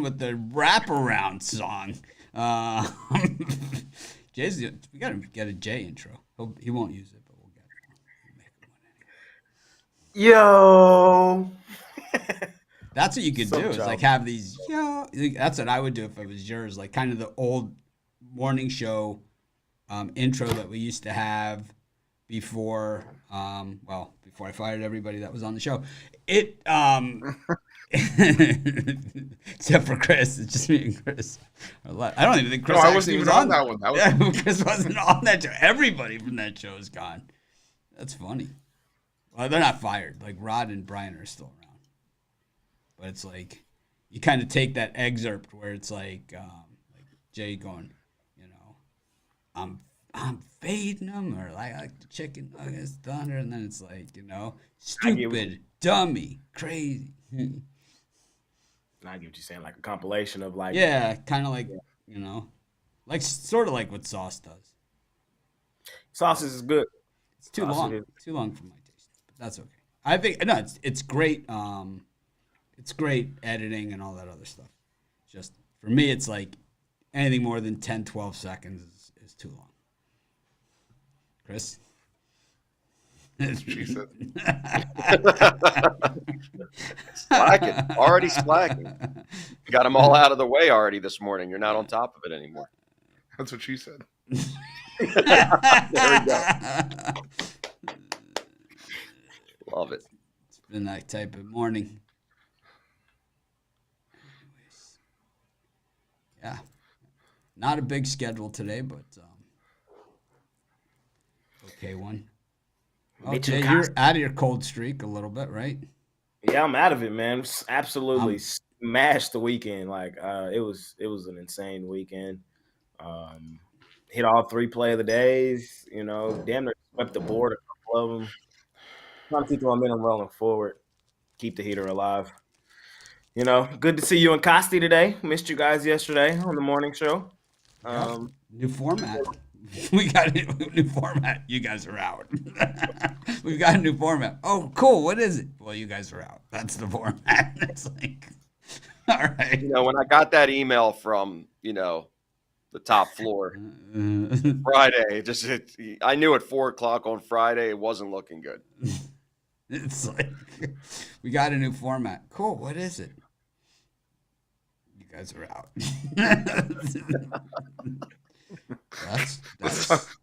with the wraparound song. Uh, Jay's we gotta get a Jay intro. He won't use it, but we'll get one. We'll make Yo. one. That's what you could do. Is like have these. That's what I would do if it was yours. Like kind of the old morning show intro that we used to have before. Before I fired everybody that was on the show. It except for Chris, it's just me and Chris. I don't even think Chris. No, I wasn't even on that one. Chris wasn't on that show. Everybody from that show is gone. That's funny. Well, they're not fired. Like Rod and Brian are still around, but it's like you kind of take that excerpt where it's like Jay going, I'm fading them, or like the chicken nuggets, thunder, and then it's like, stupid, dummy, crazy. I get what you're saying, like a compilation of like. Yeah, kind of like, like sort of like what Sauce does. Sausage is good. It's too long for my taste, but that's okay. I think it's great. It's great editing and all that other stuff. Just for me, it's like anything more than 10, 12 seconds is too long. Chris? That's what she said. Slacking. Already slacking. You got them all out of the way already this morning. You're not on top of it anymore. That's what she said. There we go. Love it. It's been that type of morning. Anyways. Yeah. Not a big schedule today, but okay one. Okay, you're out of your cold streak a little bit, right? Yeah, I'm out of it, man. Absolutely smashed the weekend. Like it was an insane weekend. Hit all 3 play of the days. Damn near swept the board a couple of them. Trying to keep the momentum rolling forward. Keep the heater alive. Good to see you and Costi today. Missed you guys yesterday on the morning show. New format. We got a new format. You guys are out. We've got a new format. Oh, cool. What is it? Well, you guys are out. That's the format. It's like, all right. When I got that email from, the top floor Friday, I knew at 4:00 on Friday it wasn't looking good. It's like, we got a new format. Cool. What is it? You guys are out.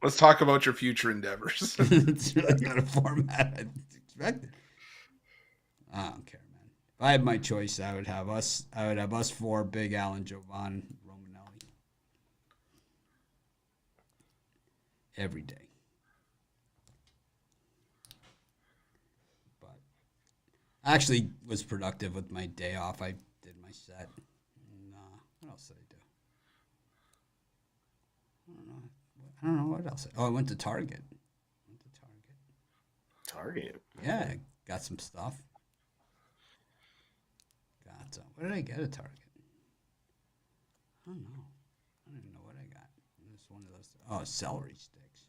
Let's talk about your future endeavors. It's really not a format I expected. I don't care, man. If I had my choice, I would have us 4, Big Alan, Jovan, Romanelli. Every day. But I actually was productive with my day off. I did my set. What else did I do? I don't know what else. I went to Target. Target? Yeah, got some stuff. What did I get at Target? I don't know. I don't even know what I got. It's one of those. Oh, celery sticks.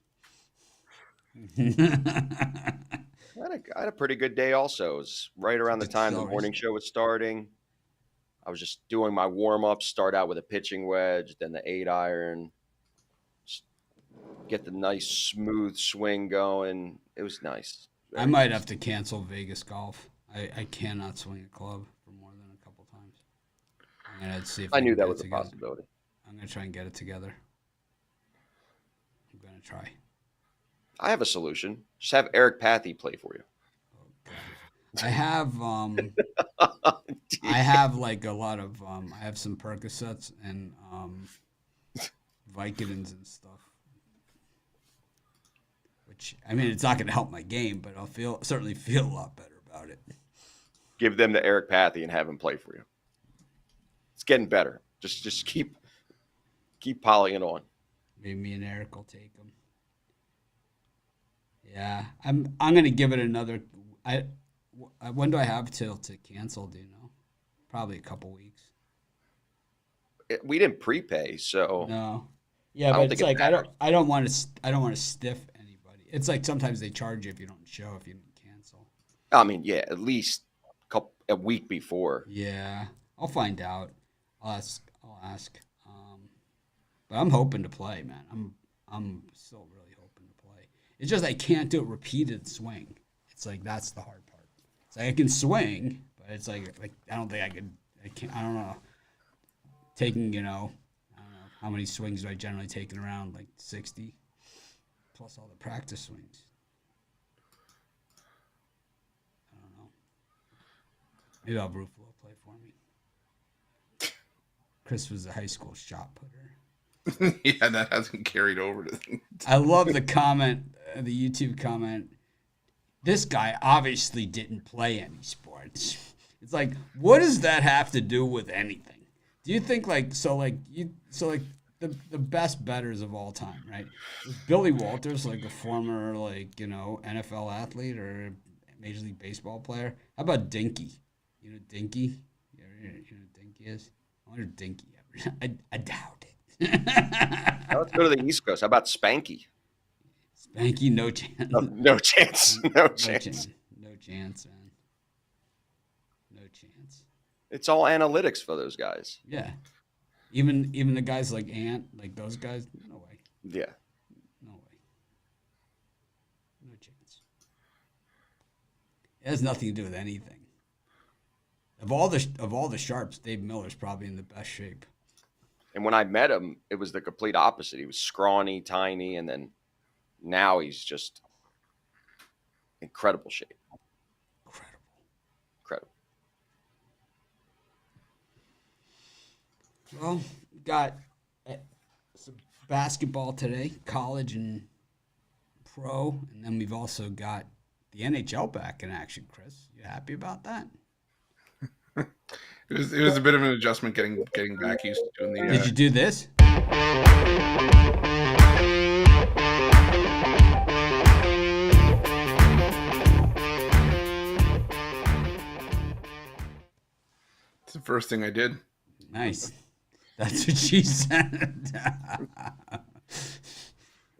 I had a pretty good day also. It was right around the time the morning show was starting. I was just doing my warm-ups, start out with a pitching wedge, then the 8-iron. Get the nice smooth swing going. It was nice. I might have to cancel Vegas golf. I cannot swing a club for more than a couple times. I'm gonna see if I knew that was a possibility. I'm gonna try and get it together. I'm gonna try. I have a solution. Just have Eric Pathy play for you. Oh, God. I have like a lot of I have some Percocets and Vicodins and stuff. Which, I mean, it's not going to help my game, but I'll certainly feel a lot better about it. Give them to Eric Pathy and have him play for you. It's getting better. Just keep piling it on. Maybe me and Eric will take them. Yeah, I'm going to give it another. When do I have to cancel? Do you know? Probably a couple weeks. We didn't prepay, so no. Yeah, but it's like I don't want to stiff anybody. It's like sometimes they charge you if you don't show, if you didn't cancel. I mean, yeah, at least a week before. Yeah, I'll find out. I'll ask. But I'm hoping to play, man. I'm still really hoping to play. It's just I can't do a repeated swing. It's like that's the hard part. It's like I can swing, but it's like I don't think I could. I don't know. Taking, I don't know how many swings do I generally take in a round, like 60, plus all the practice swings. I don't know. Maybe I'll have Ruffolo play for me. Chris was a high school shot putter. Yeah, that hasn't carried over to. I love the comment, the YouTube comment. This guy obviously didn't play any sports. It's like, what does that have to do with anything? Do you think the best bettors of all time, right? Was Billy Walters like a former NFL athlete or Major League Baseball player? How about Dinky? You know Dinky? You know who Dinky is? I wonder if Dinky ever. I doubt it. Now let's go to the East Coast. How about Spanky? Spanky, no chance. No chance. No chance. No chance, man. No chance. It's all analytics for those guys. Yeah. Even the guys like Ant, like those guys, no way. Yeah. No way. No chance. It has nothing to do with anything. Of all the sharps, Dave Miller's probably in the best shape. And when I met him, it was the complete opposite. He was scrawny, tiny, and then now he's just incredible shape. Incredible. Well, got some basketball today, college and pro, and then we've also got the NHL back in action. Chris, you happy about that? It was a bit of an adjustment getting back used to doing the. Did you do this? It's the first thing I did. Nice. That's what she said.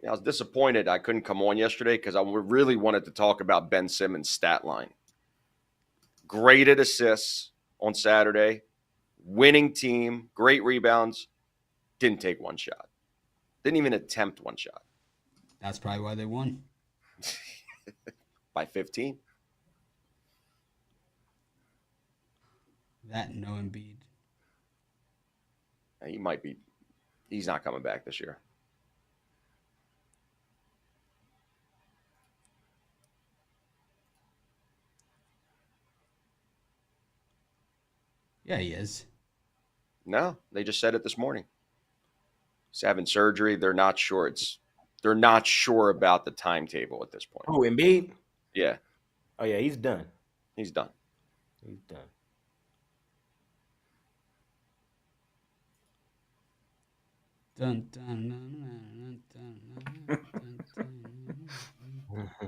Yeah, I was disappointed I couldn't come on yesterday because I really wanted to talk about Ben Simmons' stat line. Graded assists on Saturday, winning team, great rebounds, didn't take one shot. Didn't even attempt one shot. That's probably why they won. By 15. That and no Embiid. He's not coming back this year. Yeah, he is. No, they just said it this morning. He's having surgery. They're not sure. They're not sure about the timetable at this point. Oh, Embiid? Yeah. Oh, yeah, he's done. He's done. He's done. Dun, dun, dun, dun, dun, dun,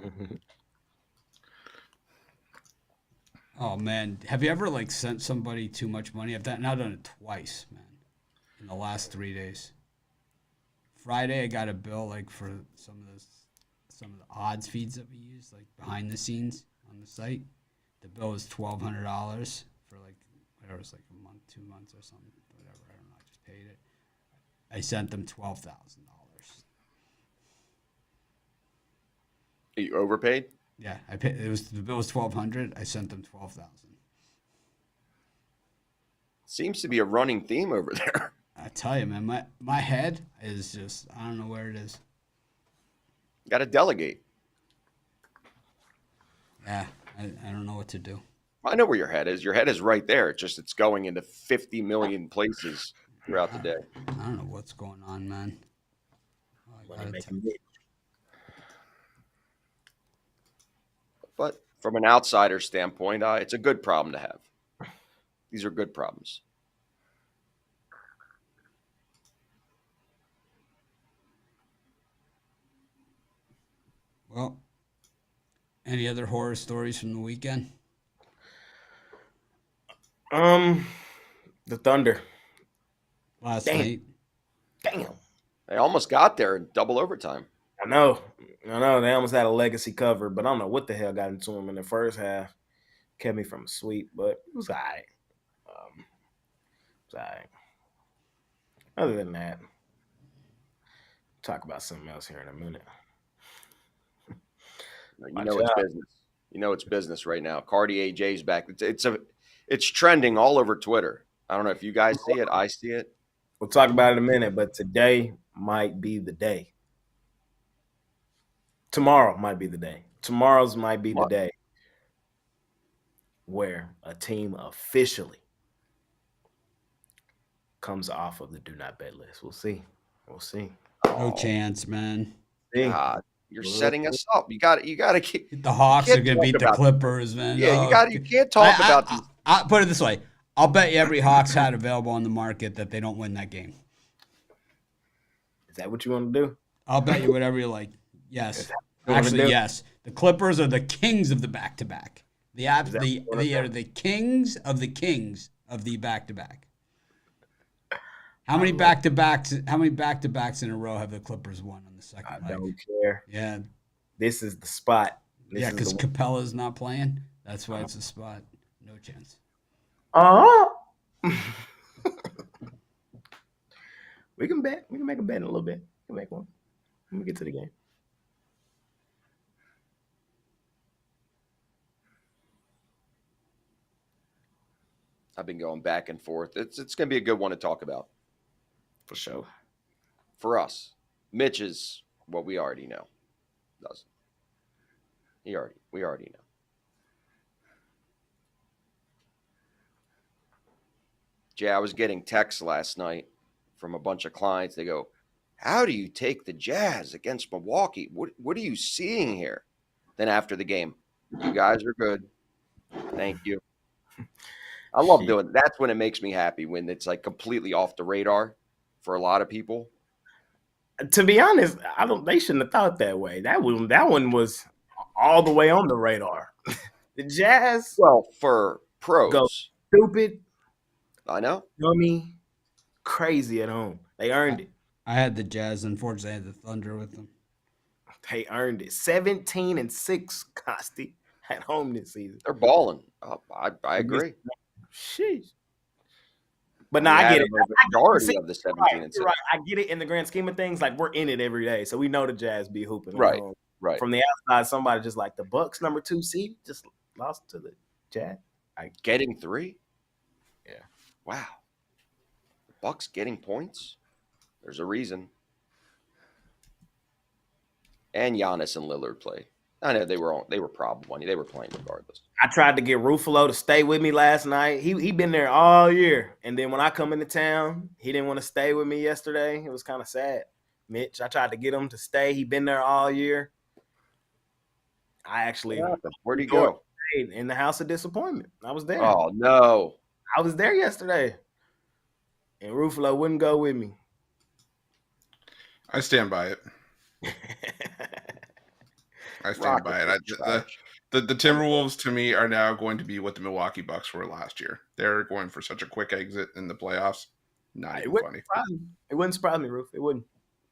dun. Oh man, have you ever sent somebody too much money? I've now done it twice, man, in the last 3 days. Friday, I got a bill for some of the odds feeds that we use, behind the scenes on the site. The bill was $1,200 for whatever, it's a month, 2 months or something, whatever. I don't know. I just paid it. I sent them $12,000. You overpaid? Yeah, I paid. The bill was $1,200. I sent them $12,000. Seems to be a running theme over there. I tell you, man, my head is just, I don't know where it is. Got to delegate. Yeah, I don't know what to do. I know where your head is. Your head is right there. It's going into 50 million places throughout the day. I don't know what's going on, man. But from an outsider standpoint, it's a good problem to have. These are good problems. Well, any other horror stories from the weekend? The Thunder. Last night. Damn. They almost got there in double overtime. I know. They almost had a legacy cover, but I don't know what the hell got into them in the first half. Kept me from a sweep, but it was all right. Other than that, talk about something else here in a minute. You know it's business. You know it's business right now. Cardi AJ's back. It's trending all over Twitter. I don't know if you guys see it. I see it. We'll talk about it in a minute, but today might be the day. Tomorrow might be the day. Tomorrow's might be the day where a team officially comes off of the do not bet list. We'll see. We'll see. No chance, man. God, you're setting us up. You got to keep. The Hawks are going to beat the Clippers, man. Yeah, you can't talk about these. I put it this way. I'll bet you every Hawks hat available on the market that they don't win that game. Is that what you want to do? I'll bet you whatever you like. Yes. Actually, yes. The Clippers are the kings of the back-to-back. They are the kings of the back-to-back. How many back-to-backs in a row have the Clippers won on the second leg? I don't care. Yeah. This is the spot. Because Capella's not playing. That's why it's a spot. No chance. We can bet. We can make a bet in a little bit. We can make one. Let me get to the game. I've been going back and forth. It's going to be a good one to talk about. For sure. For us. Mitch is what we already know. Doesn't. We already know. Jay, I was getting texts last night from a bunch of clients. They go, how do you take the Jazz against Milwaukee? What are you seeing here? Then after the game, you guys are good. Thank you. I love doing it. That's when it makes me happy, when it's like completely off the radar for a lot of people. To be honest, they shouldn't have thought that way. That one was all the way on the radar. The Jazz, well, for pros, go stupid. I know. Dummy, crazy at home. They earned it. I had the Jazz. Unfortunately, I had the Thunder with them. They earned it. 17-6, Costi, at home this season. They're balling. I agree. Sheesh. But now I get it. Majority of the 17-6. Right. I get it in the grand scheme of things. Like, we're in it every day, so we know the Jazz be hooping. Right. Right. From the outside, somebody just like the Bucks, number 2 seed, just lost to the Jazz. Getting 3? Yeah. Wow. The Bucks getting points? There's a reason. And Giannis and Lillard play. I know they were probably money. They were playing regardless. I tried to get Ruffolo to stay with me last night. He been there all year. And then when I come into town, he didn't want to stay with me yesterday. It was kind of sad. Mitch, I tried to get him to stay. He been there all year. Where'd he go? In the house of disappointment. I was there. Oh, no. I was there yesterday. And Ruffalo wouldn't go with me. I stand by it. I stand by it. The Timberwolves, to me, are now going to be what the Milwaukee Bucks were last year. They're going for such a quick exit in the playoffs. Not even funny. It wouldn't surprise me, Roof. It wouldn't.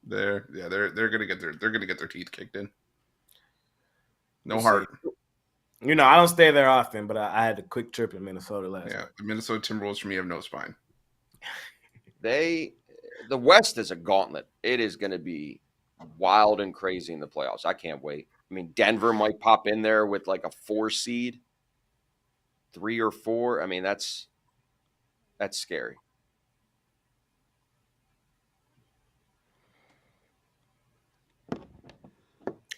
They're gonna get their teeth kicked in. No heart. You know, I don't stay there often, but I had a quick trip in Minnesota last night. The Minnesota Timberwolves for me have no spine. The West is a gauntlet. It is going to be wild and crazy in the playoffs. I can't wait. I mean, Denver might pop in there with like a 4 seed, 3 or 4. I mean, that's scary.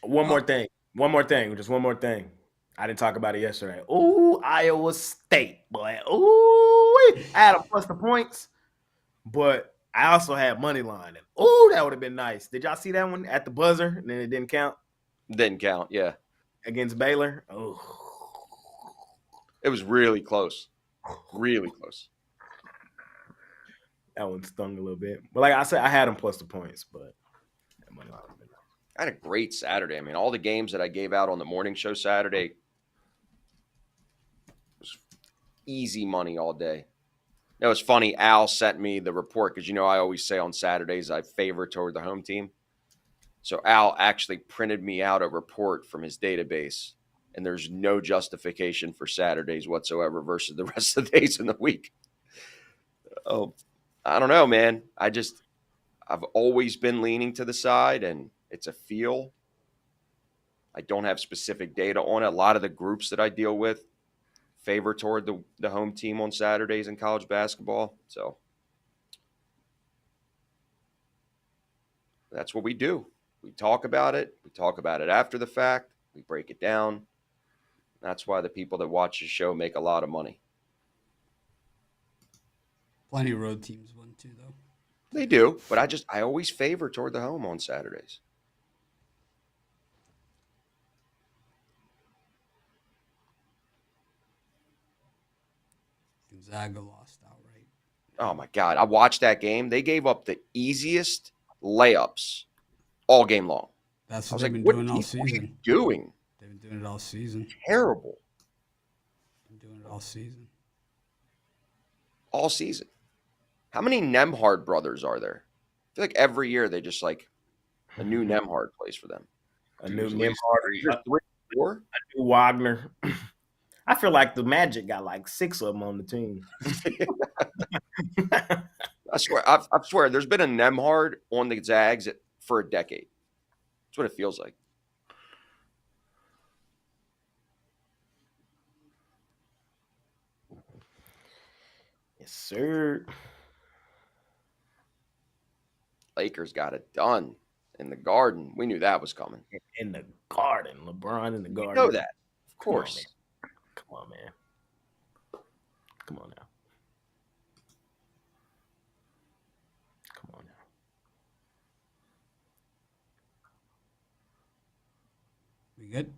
One more thing. Just one more thing. I didn't talk about it yesterday. Ooh, Iowa State, boy. Ooh, I had to plus the points, but I also had money line. Ooh, that would have been nice. Did y'all see that one at the buzzer? And then it didn't count? Didn't count, yeah. Against Baylor? Oh. It was really close. Really close. That one stung a little bit. But like I said, I had them plus the points, but that money line would have been nice. I had a great Saturday. I mean, all the games that I gave out on the morning show Saturday was easy money all day. It was funny. Al sent me the report because, I always say on Saturdays I favor toward the home team. So Al actually printed me out a report from his database, and there's no justification for Saturdays whatsoever versus the rest of the days in the week. Oh, I don't know, man. I've always been leaning to the side, and it's a feel. I don't have specific data on it. A lot of the groups that I deal with favor toward the home team on Saturdays in college basketball. So that's what we do. We talk about it. We talk about it after the fact. We break it down. That's why the people that watch the show make a lot of money. Plenty of road teams win too, though. They do, but I always favor toward the home on Saturdays. Gonzaga lost outright. Oh my God. I watched that game. They gave up the easiest layups all game long. That's what they've been doing all season. What are you doing? They've been doing it all season. Terrible. Been doing it all season. All season. How many Nemhard brothers are there? I feel like every year they just like a new Nemhard plays for them. A new Nemhard. 3, 4? A new Wagner. I feel like the Magic got like 6 of them on the team. I swear, there's been a Nemhard on the Zags for a decade. That's what it feels like. Yes, sir. Lakers got it done in the Garden. We knew that was coming. In the Garden. LeBron in the Garden. You know that. Of course. Come on, man. Come on now. Come on now. We good?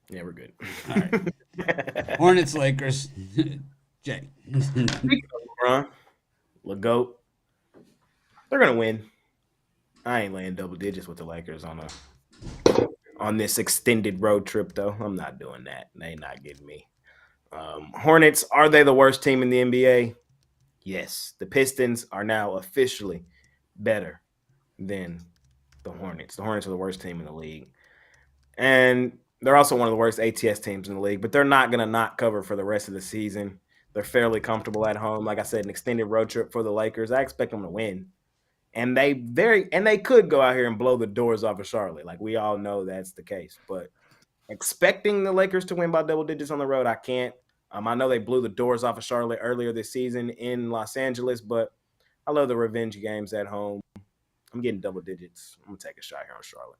Yeah, we're good. All right. Hornets, Lakers. Jay. LeBron, LeGoat. They're gonna win. I ain't laying double digits with the Lakers on this extended road trip, though. I'm not doing that. They not getting me. Hornets, are they the worst team in the NBA? Yes. The Pistons are now officially better than the Hornets. The Hornets are the worst team in the league. And they're also one of the worst ATS teams in the league, but they're not going to not cover for the rest of the season. They're fairly comfortable at home. Like I said, an extended road trip for the Lakers. I expect them to win. And they could go out here and blow the doors off of Charlotte. Like, we all know that's the case. But expecting the Lakers to win by double digits on the road, I can't. I know they blew the doors off of Charlotte earlier this season in Los Angeles, but I love the revenge games at home. I'm getting double digits. I'm going to take a shot here on Charlotte.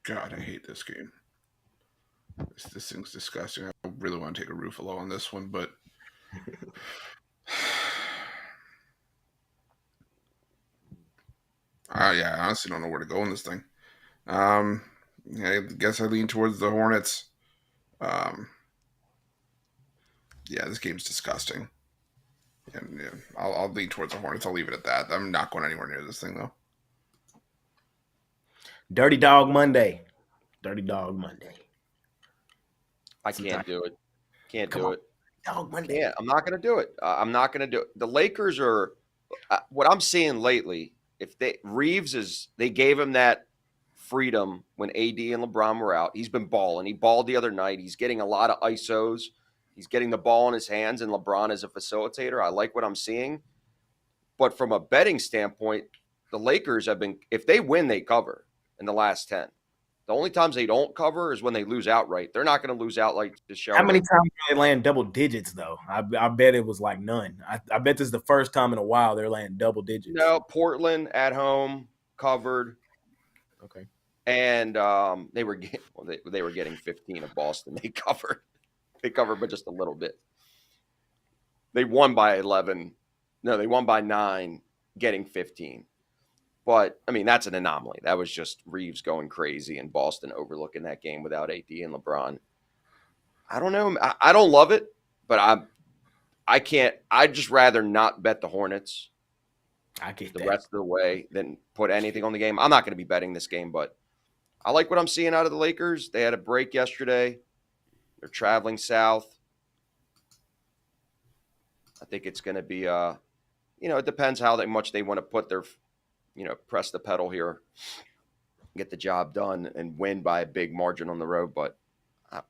God, I hate this game. This thing's disgusting. I really want to take a Ruffolo on this one, but yeah, I honestly don't know where to go in this thing. I guess I lean towards the Hornets. Yeah, this game's disgusting. And yeah, I'll lean towards the Hornets. I'll leave it at that. I'm not going anywhere near this thing, though. Dirty Dog Monday. Dirty Dog Monday. I can't do it. Can't do it. Dog Monday. Yeah, I'm not going to do it. I'm not going to do it. The Lakers are what I'm seeing lately. If they gave him that freedom when AD and LeBron were out. He's been balling. He balled the other night. He's getting a lot of ISOs. He's getting the ball in his hands, and LeBron is a facilitator. I like what I'm seeing. But from a betting standpoint, the Lakers have been – if they win, they cover in the last 10. The only times they don't cover is when they lose outright. They're not going to lose outright to Charlotte. How many times are they land double digits, though? I bet it was like none. I bet this is the first time in a while they're landing double digits. No, Portland at home covered. Okay. And they were getting 15 of Boston. They covered. They covered, but just a little bit. They won by 11. No, they won by 9, getting 15. But, I mean, that's an anomaly. That was just Reeves going crazy and Boston overlooking that game without AD and LeBron. I don't know. I don't love it, but I can't. I'd just rather not bet the Hornets the rest of the way than put anything on the game. I'm not going to be betting this game, but I like what I'm seeing out of the Lakers. They had a break yesterday. They're traveling south. I think it's going to be, it depends how much they want to put their, press the pedal here, get the job done, and win by a big margin on the road. But a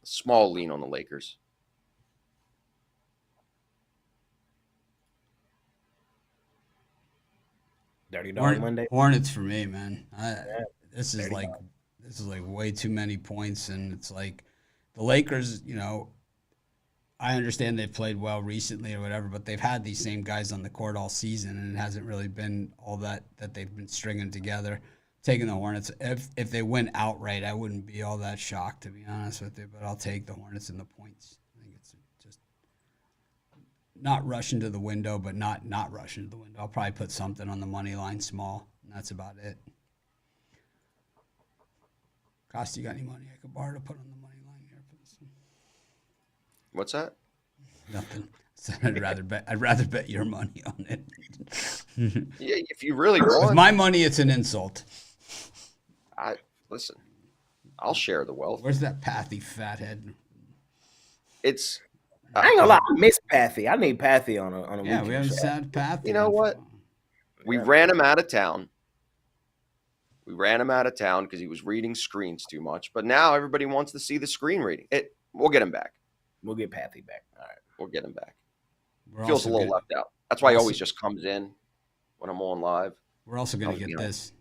small lean on the Lakers. Dirty Dog Monday. Hornets for me, man. This is Dirty like Dog. way too many points, and it's like the Lakers. I understand they've played well recently or whatever, but they've had these same guys on the court all season, and it hasn't really been all that they've been stringing together. Taking the Hornets, if they win outright, I wouldn't be all that shocked, to be honest with you, but I'll take the Hornets and the points. I think it's just not rushing to the window, but not rushing to the window. I'll probably put something on the money line small, and that's about it. Cost, you got any money I could borrow to put on the money line here for this one? What's that? Nothing. I'd rather bet your money on it. Yeah, if you really want. With my money, it's an insult. Listen. I'll share the wealth. Where's that Pathy fathead? It's. I ain't gonna lie, I miss Pathy. I need Pathy on a Yeah, weekend we haven't show. had Pathy. You know what? We ran him out of town. Because he was reading screens too much. But now everybody wants to see the screen reading. We'll get him back. We'll get Pathy back. All right. We'll get him back. We're Feels a also little left out. That's why he always just comes in when I'm on live. We're also going to get this.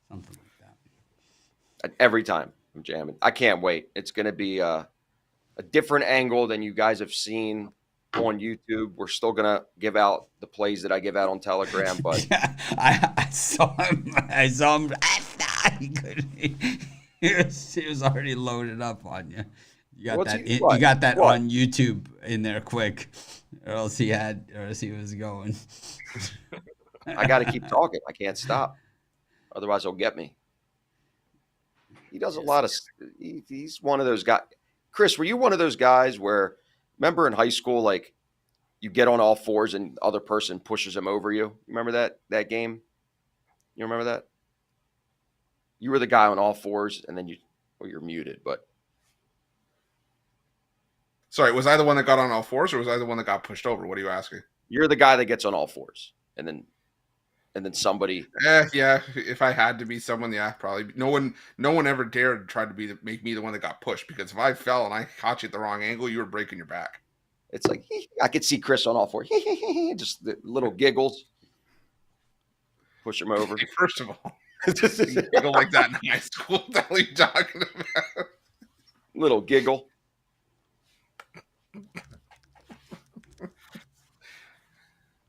Something like that. Every time I'm jamming. I can't wait. It's going to be a different angle than you guys have seen on YouTube. We're still going to give out the plays that I give out on Telegram, but I saw him. He was already loaded up on you. You got that What? on YouTube in there quick, or else he was going. I got to keep talking. I can't stop. Otherwise, he'll get me. He does a lot of – he's one of those guys. Chris, were you one of those guys where – remember in high school, like you get on all fours and the other person pushes him over you? Remember that game? You remember that? You were the guy on all fours, and then you're muted, but – Sorry, was I the one that got on all fours, or was I the one that got pushed over? What are you asking? You're the guy that gets on all fours, and then somebody. Yeah. If I had to be someone, yeah, probably. No one ever dared try to make me the one that got pushed, because if I fell and I caught you at the wrong angle, you were breaking your back. It's like I could see Chris on all fours, just the little giggles. Push him over. Hey, first of all, giggle like that in high school. What the hell are you talking about? Little giggle.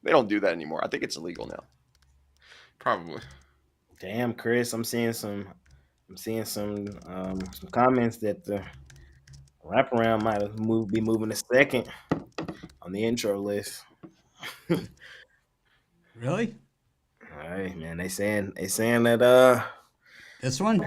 They don't do that anymore. I think it's illegal now. Probably. Damn, Chris, I'm seeing some comments that the wraparound might have be moving to second on the intro list. Really? All right, man. They saying that This one?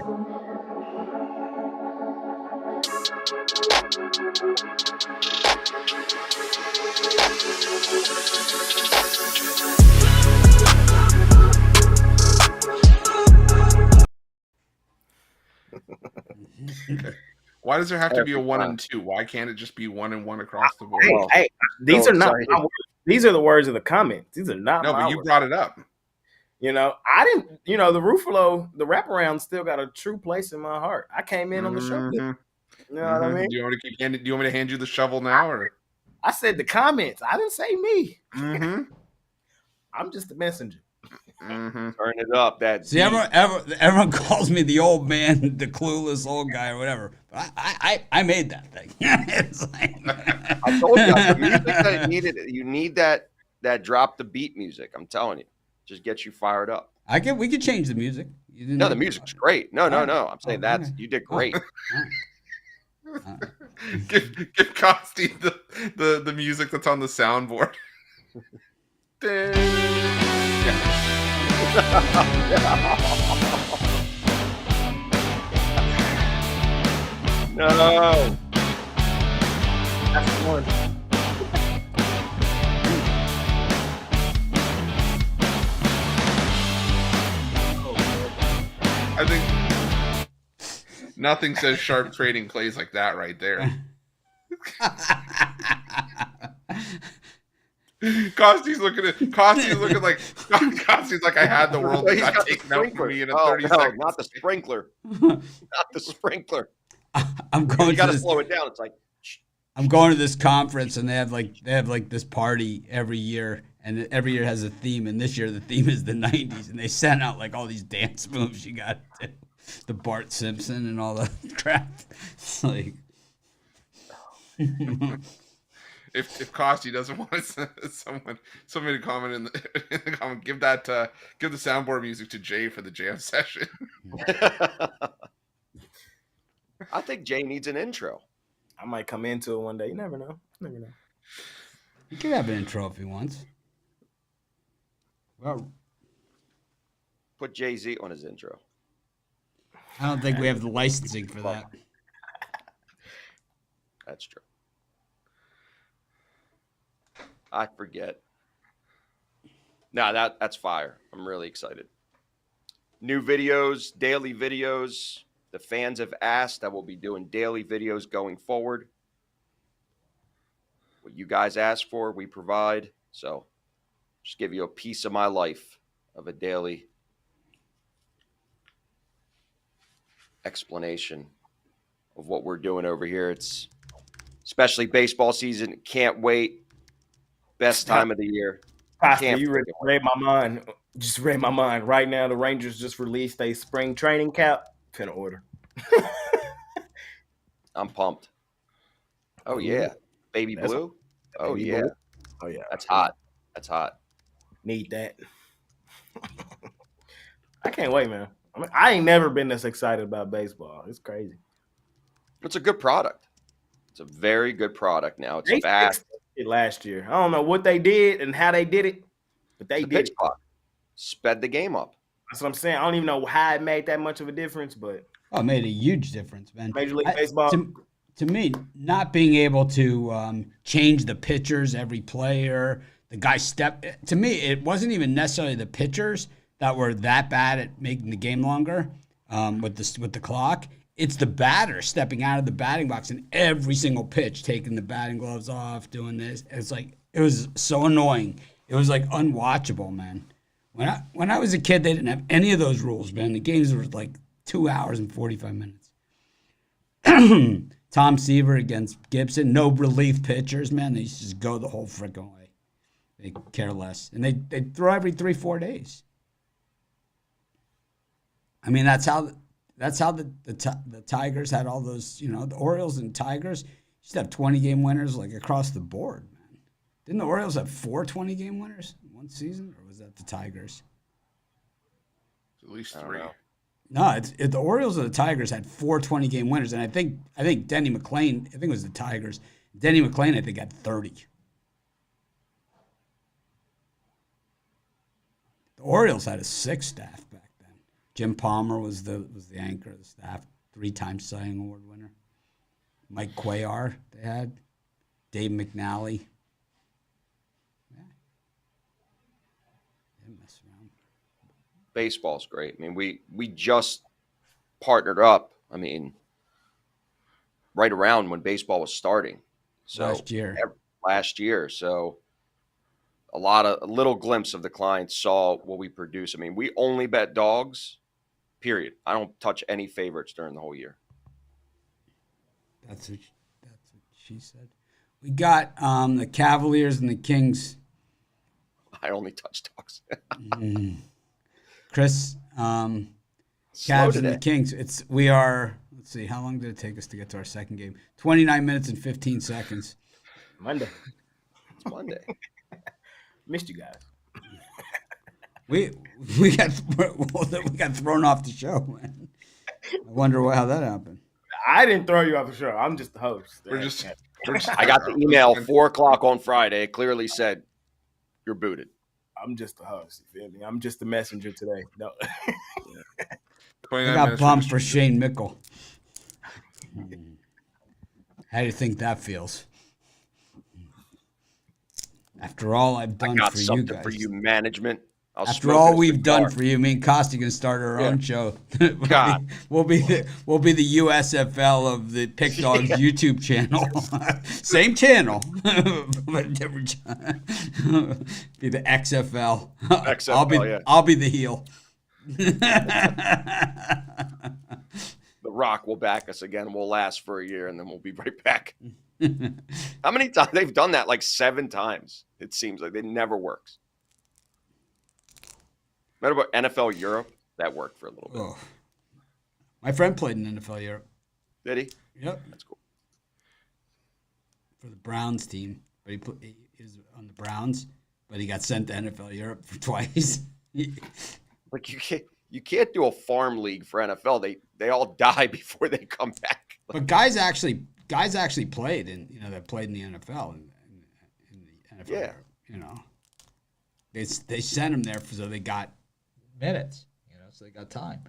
Okay. Why does there have to be a 1 and 2? Why can't it just be 1 and 1 across the board? Hey, these are not my words. These are the words of the comments. These are not. No, my but you words. brought it up. I didn't. The Ruffolo, the wraparound, still got a true place in my heart. I came in on the show. You know what I mean? Do you want me to hand you the shovel now, or? I said the comments. I didn't say me. Mm-hmm. I'm just the messenger. Mm-hmm. Turn it up. See, everyone calls me the old man, the clueless old guy, or whatever. But I made that thing. It's like, I told you the music that it needed. You need that drop the beat music. I'm telling you, just get you fired up. we could change the music. No, the music's great. No. I'm saying you did great. Give Costi the music that's on the soundboard. No. That's the one. I think nothing says sharp trading plays like that right there. Costy's looking like I had the world that got taken out from me in a 30 seconds. Not the sprinkler. Not the sprinkler. I'm going. You got to slow it down. It's like I'm going to this conference, and they have like this party every year, and every year has a theme. And this year the theme is the '90s, and they sent out like all these dance moves. You got the Bart Simpson and all the crap. It's like. If Costy doesn't want somebody to comment in the comment, give the soundboard music to Jay for the jam session. I think Jay needs an intro. I might come into it one day. You never know. He could have an intro if he wants. Well, put Jay-Z on his intro. I don't think we have the licensing for that. That's true. I forget. No, that's fire. I'm really excited. New videos, daily videos. The fans have asked that we'll be doing daily videos going forward. What you guys ask for, we provide. So just give you a piece of my life of a daily explanation of what we're doing over here. It's especially baseball season. Can't wait. Best time of the year. Pastor, you read my mind. Just read my mind. Right now, the Rangers just released a spring training cap. Finna order. I'm pumped. Oh, yeah. Baby blue? Oh, yeah. Blue. Oh, yeah. That's hot. That's hot. Need that. I can't wait, man. I ain't never been this excited about baseball. It's crazy. It's a good product. It's a very good product now. It's fast. Last year. I don't know what they did and how they did it, but they did it. Sped the game up. That's what I'm saying. I don't even know how it made that much of a difference, but it made a huge difference, man. Major League Baseball. To me, not being able to change the pitchers every player, the guy to me, it wasn't even necessarily the pitchers that were that bad at making the game longer with the clock. It's the batter stepping out of the batting box and every single pitch, taking the batting gloves off, doing this. It's like, it was so annoying. It was like unwatchable, man. When I was a kid, they didn't have any of those rules, man. The games were like 2 hours and 45 minutes. Tom Seaver against Gibson, no relief pitchers, man. They used to just go the whole freaking way. They care less. And they throw every 3-4 days. I mean, that's how the Tigers had all those, the Orioles and Tigers used to have 20-game winners like across the board, man. Didn't the Orioles have 4 20-game winners in one season, or was that the Tigers? At least 3. No, the Orioles and the Tigers had 4 20-game winners, and I think Denny McClain, I think it was the Tigers. Denny McClain, I think, had 30. The Orioles had a 6 staff back then. Jim Palmer was the anchor of the staff, 3-time Cy Young Award winner. Mike Cuellar they had. Dave McNally. Yeah. They didn't mess around. Baseball's great. I mean, we just partnered up. I mean, right around when baseball was starting. So last year. So a little glimpse of the clients saw what we produce. I mean, we only bet dogs. Period. I don't touch any favorites during the whole year. That's what she said. We got the Cavaliers and the Kings. I only touch dogs. Chris, Cavs and the Kings. Let's see, how long did it take us to get to our second game? 29 minutes and 15 seconds. Monday. It's Monday. Missed you guys. We got thrown off the show, man. I wonder how that happened. I didn't throw you off the show. I'm just the host. I got the email 4:00 on Friday. It clearly said you're booted. I'm just the host. You feel me? I'm just the messenger today. No. I got bumped for Shane Mickle. How do you think that feels? After all I've done for you guys. For you, management. After all we've done for you, me and Costa can start our own show. we'll be the USFL of the Pick Dogs YouTube channel. Same channel, but different. Be the XFL. I'll be the heel. The Rock will back us again. We'll last for a year, and then we'll be right back. How many times? They've done that like 7 times. It seems like it never works. Remember about NFL Europe? That worked for a little bit. Oh. My friend played in NFL Europe. Did he? Yep. That's cool. For the Browns team. But he was on the Browns, but he got sent to NFL Europe for twice. Like you can't do a farm league for NFL. They all die before they come back. But guys actually played that played in the NFL in the NFL Europe, They sent them there so they got minutes, so they got time.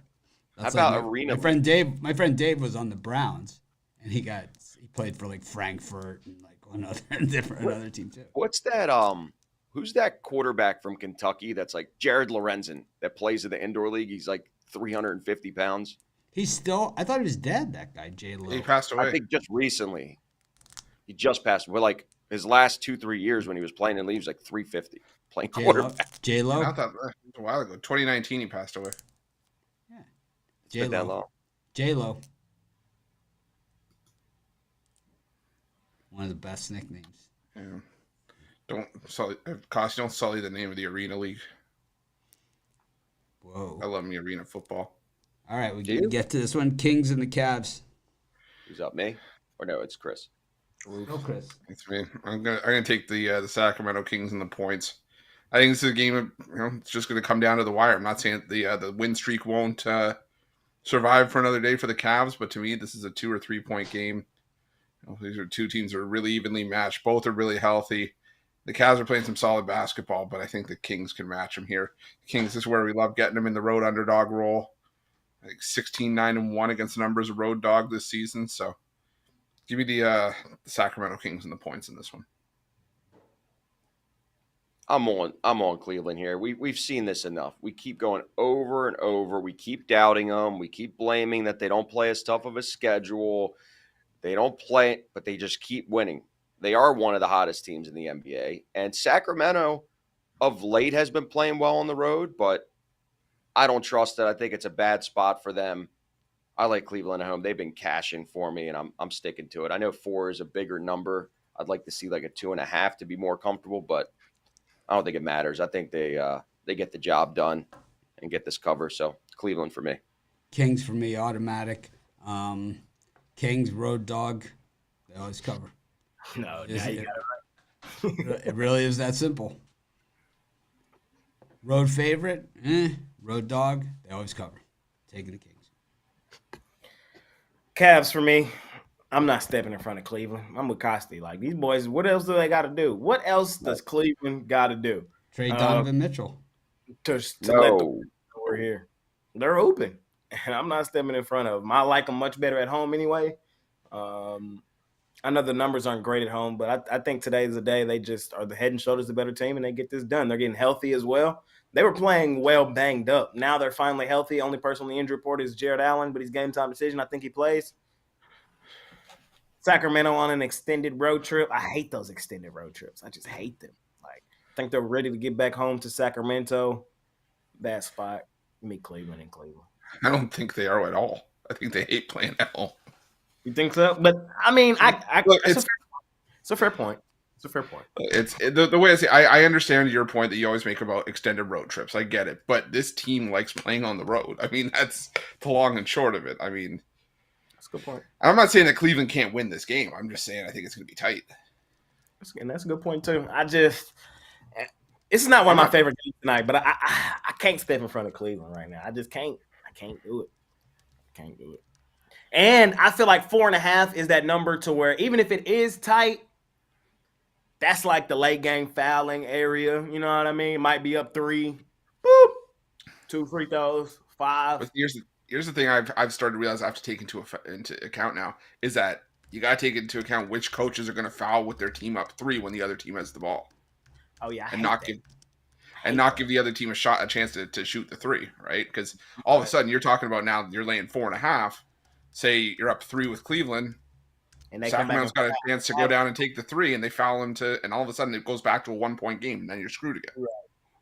That's how about arena? My friend Dave was on the Browns, and he played for like Frankfurt and like another team too. What's that? Who's that quarterback from Kentucky? That's like Jared Lorenzen that plays in the indoor league. He's like 350 pounds. He's still. I thought he was dead. That guy, J. Lo. He passed away. I think just recently. He just passed away. Like his last 2-3 years when he was playing in the league, he was like 350 playing quarterback. J. Lo. Not that a while ago. 2019, he passed away. Yeah. J. Lo. One of the best nicknames. Yeah. Don't sully the name of the Arena League. Whoa. I love me arena football. All right, we get to this one. Kings and the Cavs. Who's up, me? Or no, it's Chris. No, Chris. It's me. I'm gonna take the Sacramento Kings and the points. I think this is a game of, it's just gonna come down to the wire. I'm not saying the win streak won't survive for another day for the Cavs, but to me, this is a 2 or 3 point game. These are two teams that are really evenly matched. Both are really healthy. The Cavs are playing some solid basketball, but I think the Kings can match them here. Kings is where we love getting them in the road underdog role. I think 16-9-1 against the numbers of road dog this season. So give me the Sacramento Kings and the points in this one. I'm on Cleveland here. We've seen this enough. We keep going over and over. We keep doubting them. We keep blaming that they don't play as tough of a schedule. They don't play, but they just keep winning. They are one of the hottest teams in the NBA. And Sacramento of late has been playing well on the road, but I don't trust it. I think it's a bad spot for them. I like Cleveland at home. They've been cashing for me, and I'm sticking to it. I know 4 is a bigger number. I'd like to see like a 2.5 to be more comfortable, but I don't think it matters. I think they get the job done and get this cover. So Cleveland for me. Kings for me, automatic. Kings, road dog. They always cover. No, now you got it right. It really is that simple. Road favorite, road dog, they always cover. Taking the Kings. Cavs for me. I'm not stepping in front of Cleveland. I'm with Costi. Like, these boys, what else do they got to do? What else does Cleveland got to do? Trade Donovan Mitchell. To let the we're here. They're open, and I'm not stepping in front of them. I like them much better at home anyway. I know the numbers aren't great at home, but I think today is the day they just are the head and shoulders the better team, and they get this done. They're getting healthy as well. They were playing well banged up. Now they're finally healthy. Only person on the injury report is Jared Allen, but he's game time decision. I think he plays. Sacramento on an extended road trip. I hate those extended road trips. I just hate them. Like, I think they're ready to get back home to Sacramento. Bad spot. Me, Cleveland and Cleveland. I don't think they are at all. I think they hate playing at home. You think so? But I mean, it's a fair point. It's a fair point. It's the way I say. I understand your point that you always make about extended road trips. I get it, but this team likes playing on the road. I mean, that's the long and short of it. I mean, that's a good point. I'm not saying that Cleveland can't win this game. I'm just saying I think it's going to be tight. And that's a good point too. It's not one of my favorite games tonight, but I can't step in front of Cleveland right now. I just can't. I can't do it. Can't do it. And I feel like 4.5 is that number to where even if it is tight, that's like the late game fouling area. You know what I mean? It might be up 3. Boop. 2 free throws, 5. But here's the thing I've started to realize I have to take into account now is that you got to take into account which coaches are going to foul with their team up 3 when the other team has the ball. Oh yeah, and not give. and not give the other team a chance to shoot the three, right? Because all of a sudden you're talking about now you're laying 4.5. Say you're up 3 with Cleveland, and they Sacramento's got a chance to go down and take the 3, and they foul him and all of a sudden it goes back to a 1-point game, and then you're screwed again. Right.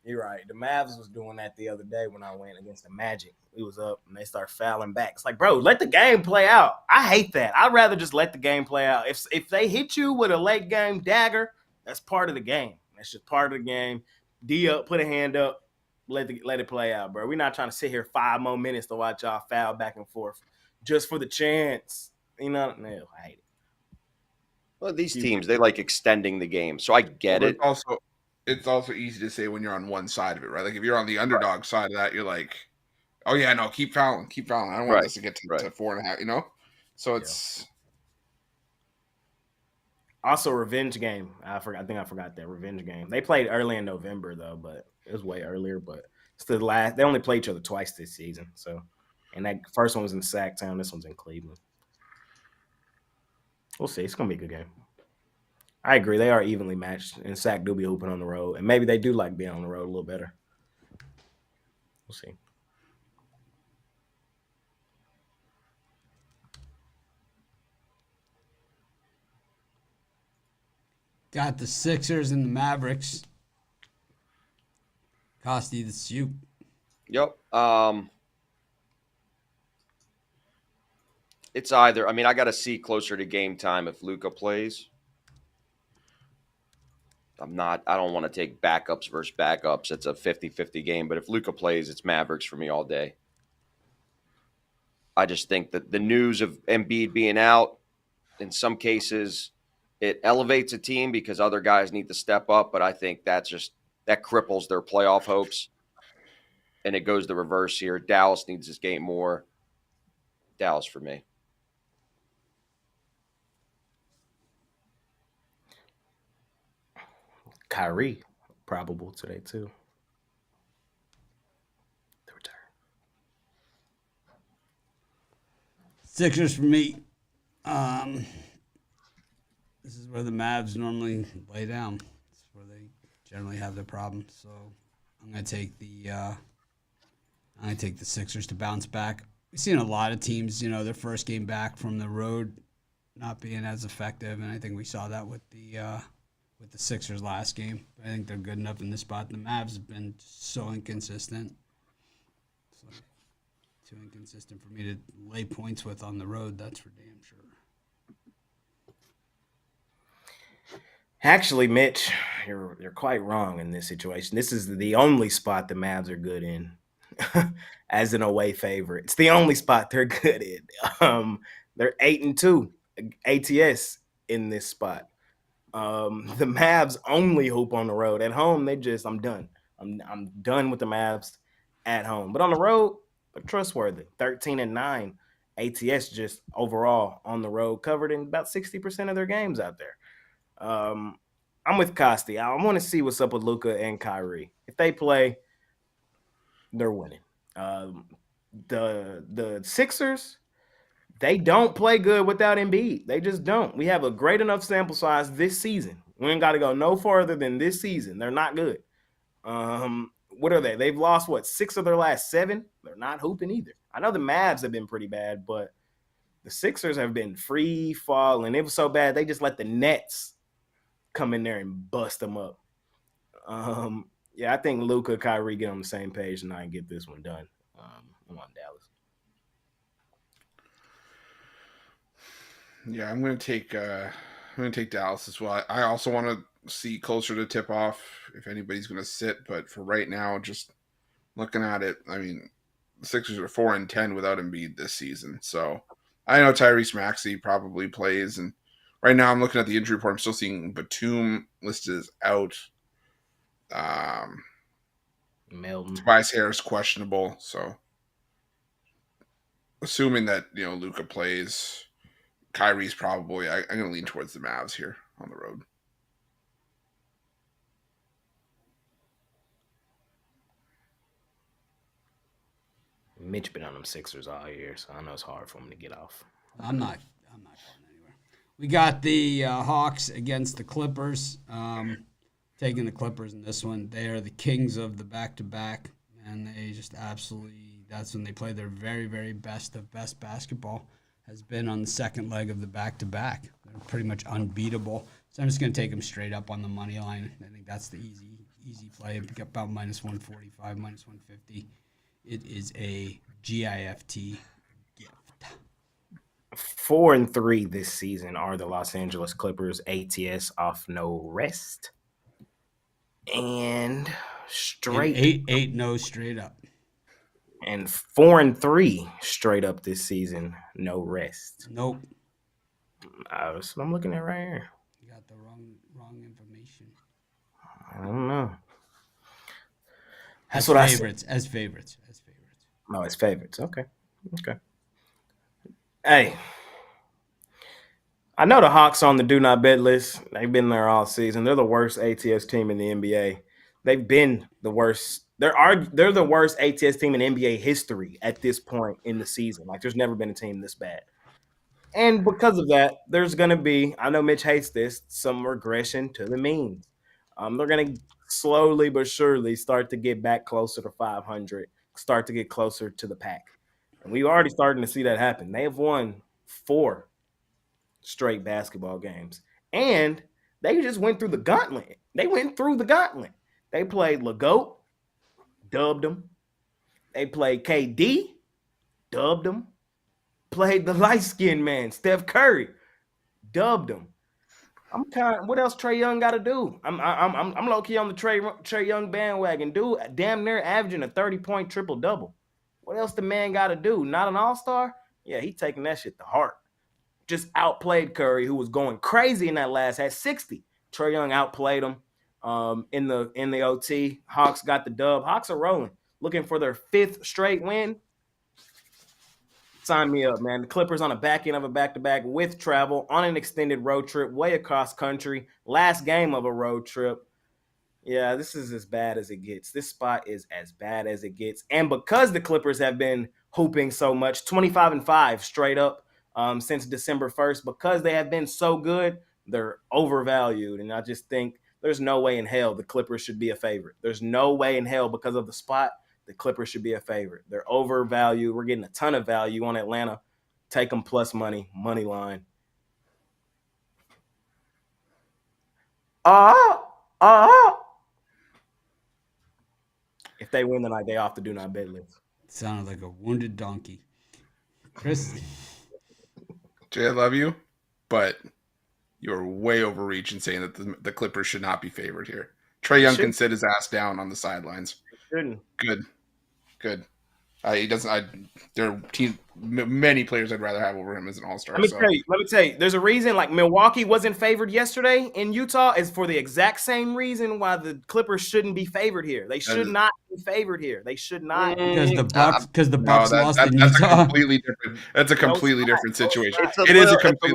You're right. The Mavs was doing that the other day when I went against the Magic. We was up and they start fouling back. It's like, bro, let the game play out. I hate that. I'd rather just let the game play out. If they hit you with a late game dagger, that's part of the game. That's just part of the game. D up, put a hand up, let it play out, bro. We're not trying to sit here 5 more minutes to watch y'all foul back and forth just for the chance. You know, no, I hate it. Well, these teams, they like extending the game, so I get it. It's also easy to say when you're on one side of it, right? Like if you're on the underdog side of that, you're like, oh yeah, no, keep fouling. I don't want this to get to 4.5, you know? So it's also revenge game. I think I forgot that revenge game. They played early in November though, but it was way earlier. But it's the last. They only played each other twice this season. So, and that first one was in Sacktown. This one's in Cleveland. We'll see. It's gonna be a good game. I agree. They are evenly matched, and Sac do be hooping on the road, and maybe they do like being on the road a little better. We'll see. Got the Sixers and the Mavericks. Costi, this is you. Yep. It's either. I mean, I got to see closer to game time if Luka plays. I don't want to take backups versus backups. It's a 50-50 game. But if Luka plays, it's Mavericks for me all day. I just think that the news of Embiid being out, in some cases, it elevates a team because other guys need to step up. But I think that cripples their playoff hopes. And it goes the reverse here. Dallas needs this game more. Dallas for me. Kyrie, probable today too. The return. Sixers for me. This is where the Mavs normally lay down. This is where they generally have their problems. So I'm gonna take the Sixers to bounce back. We've seen a lot of teams, their first game back from the road not being as effective, and I think we saw that with the Sixers last game. I think they're good enough in this spot. The Mavs have been so inconsistent. So, too inconsistent for me to lay points with on the road, that's for damn sure. Actually, Mitch, you're quite wrong in this situation. This is the only spot the Mavs are good in as an away favorite. It's the only spot they're good in. They're 8-2 ATS in this spot. The Mavs only hoop on the road. At home, I'm done. I'm done with the Mavs at home. But on the road, they're trustworthy. 13-9 ATS just overall on the road, covered in about 60% of their games out there. I'm with Costi. I want to see what's up with Luka and Kyrie. If they play, they're winning. The Sixers, they don't play good without Embiid. They just don't. We have a great enough sample size this season. We ain't got to go no farther than this season. They're not good. What are they? They've lost, 6 of their last 7? They're not hooping either. I know the Mavs have been pretty bad, but the Sixers have been free falling. It was so bad, they just let the Nets come in there and bust them up. Yeah, I think Luka, Kyrie get on the same page tonight and get this one done. I'm on Dallas. Yeah, I'm gonna take Dallas as well. I also want to see closer to tip off if anybody's gonna sit, but for right now, just looking at it, I mean, the Sixers are 4-10 without Embiid this season. So I know Tyrese Maxey probably plays, and right now I'm looking at the injury report. I'm still seeing Batum listed as out. Melton. Tobias Harris questionable. So assuming that Luka plays. Kyrie's probably. I'm going to lean towards the Mavs here on the road. Mitch been on them Sixers all year, so I know it's hard for him to get off. I'm not going anywhere. We got the Hawks against the Clippers. taking the Clippers in this one. They are the kings of the back-to-back, and they just absolutely – that's when they play their very, very best of best basketball has been on the second leg of the back-to-back. They're pretty much unbeatable. So I'm just going to take them straight up on the money line. I think that's the easy play. Pick up about minus 145, minus 150. It is a GIFT gift. 4-3 this season are the Los Angeles Clippers, ATS off no rest. And straight. And 8-0 straight up. And 4-3 straight up this season, no rest. Nope. That's what I'm looking at right here. You got the wrong information. I don't know. That's what favorites. As favorites. No, it's favorites. Okay. Hey, I know the Hawks on the do not bet list. They've been there all season. They're the worst ATS team in the NBA. They've been the worst. They're the worst ATS team in NBA history at this point in the season. Like, there's never been a team this bad. And because of that, there's going to be, I know Mitch hates this, some regression to the mean. They're going to slowly but surely start to get back closer to 500, start to get closer to the pack. And we've already starting to see that happen. They have won 4 straight basketball games. And they just went through the gauntlet. They played LeGoat, dubbed them. They played KD, dubbed them. Played the light-skinned man, Steph Curry, dubbed him. What else Trae Young got to do? I'm low-key on the Trae Young bandwagon. Dude, damn near averaging a 30-point triple-double. What else the man got to do? Not an all-star? Yeah, he taking that shit to heart. Just outplayed Curry, who was going crazy in that last half, 60. Trae Young outplayed him in the OT. Hawks got the dub. Hawks are rolling, looking for their 5th straight win. Sign me up, man. The Clippers on the back end of a back-to-back with travel on an extended road trip way across country. Last game of a road trip. Yeah, this is as bad as it gets. This spot is as bad as it gets. And because the Clippers have been hooping so much, 25-5 straight up since December 1st, because they have been so good, they're overvalued. And I just think there's no way in hell the Clippers should be a favorite. There's no way in hell because of the spot the Clippers should be a favorite. They're overvalued. We're getting a ton of value on Atlanta. Take them plus money line. If they win tonight, they off the do not bet list. Sounded like a wounded donkey. Chris. Jay, I love you, but you're way overreaching saying that the Clippers should not be favored here. Trae Young can sit his ass down on the sidelines. Shouldn't. Good. He doesn't. There are many players I'd rather have over him as an all-star. Let me tell you. There's a reason. Like, Milwaukee wasn't favored yesterday in Utah is for the exact same reason why the Clippers shouldn't be favored here. They should not be favored here. They should not. Because the Bucks lost in Utah. That's a completely different. That's a completely different situation. It's a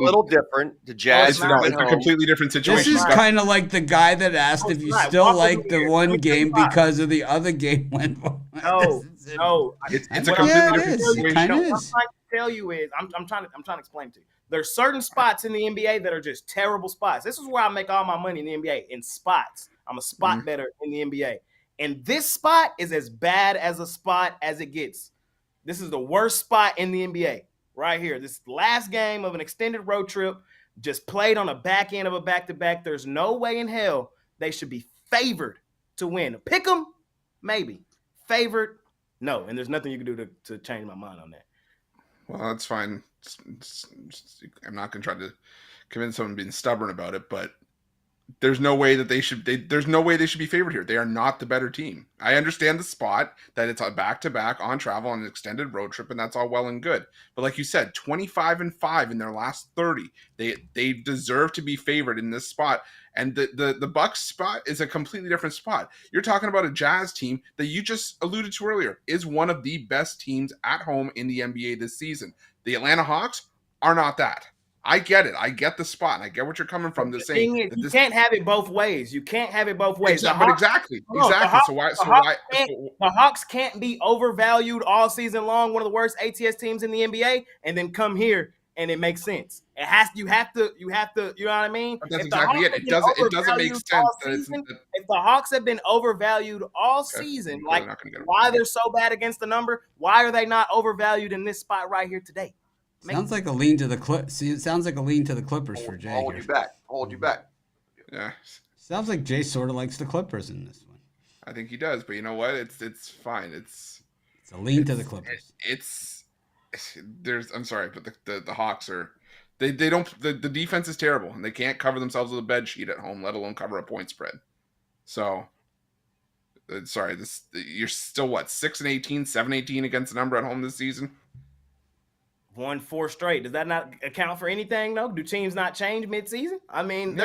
little different. The Jazz. It's a completely different situation. This is kind of like the guy that asked if you still like the one game because of the other game went. No. It's a completely different situation. It kind of is. What I'm trying to tell you is, I'm trying to explain to you. There's certain spots in the NBA that are just terrible spots. This is where I make all my money in the NBA, in spots. I'm a spot better in the NBA. And this spot is as bad as a spot as it gets. This is the worst spot in the NBA right here. This last game of an extended road trip, just played on the back end of a back-to-back. There's no way in hell they should be favored to win. Pick them, maybe. Favored, no. And there's nothing you can do to change my mind on that. Well, that's fine. I'm not going to try to convince someone being stubborn about it, but there's no way that they should be favored here. They are not the better team. I understand the spot that it's a back-to-back on travel on an extended road trip, and that's all well and good. But like you said, 25-5 in their last 30. They deserve to be favored in this spot. And the Bucks spot is a completely different spot. You're talking about a Jazz team that you just alluded to earlier is one of the best teams at home in the NBA this season. The Atlanta Hawks are not that. I get it. I get the spot, and I get what you're coming from. The thing is, you can't have it both ways. You can't have it both ways. Exactly. The Hawks can't be overvalued all season long, one of the worst ATS teams in the NBA, and then come here and it makes sense. You have to, you know what I mean? But that's exactly it. It doesn't make sense that it's if the Hawks have been overvalued all season, like why they're so bad against the number, why are they not overvalued in this spot right here today? Sounds like a lean to the Clippers for Jay. Hold you back. Yeah. Sounds like Jay sort of likes the Clippers in this one. I think he does, but you know what? It's fine. It's a lean to the Clippers. I'm sorry, but the Hawks are they don't the defense is terrible and they can't cover themselves with a bed sheet at home, let alone cover a point spread. So sorry, you're still what 6-18, 7-18 against the number at home this season. Won 4 straight. Does that not account for anything, though? Do teams not change midseason? I mean,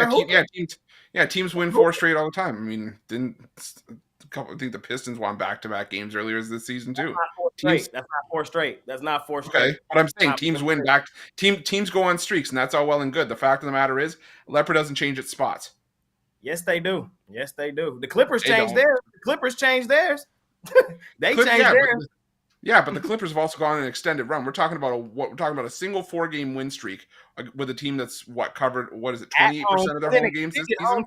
teams win 4 straight all the time. I mean, I think the Pistons won back-to-back games earlier this season too. That's not 4 straight. That's not 4 straight. Okay, but I'm saying teams win back. Teams go on streaks, and that's all well and good. The fact of the matter is, Leopard doesn't change its spots. Yes, they do. The Clippers changed theirs. The Clippers changed theirs. They changed theirs. Yeah, but the Clippers have also gone an extended run. We're talking about a single 4-game win streak with a team that's covered. What is it? 28% of their home games this season.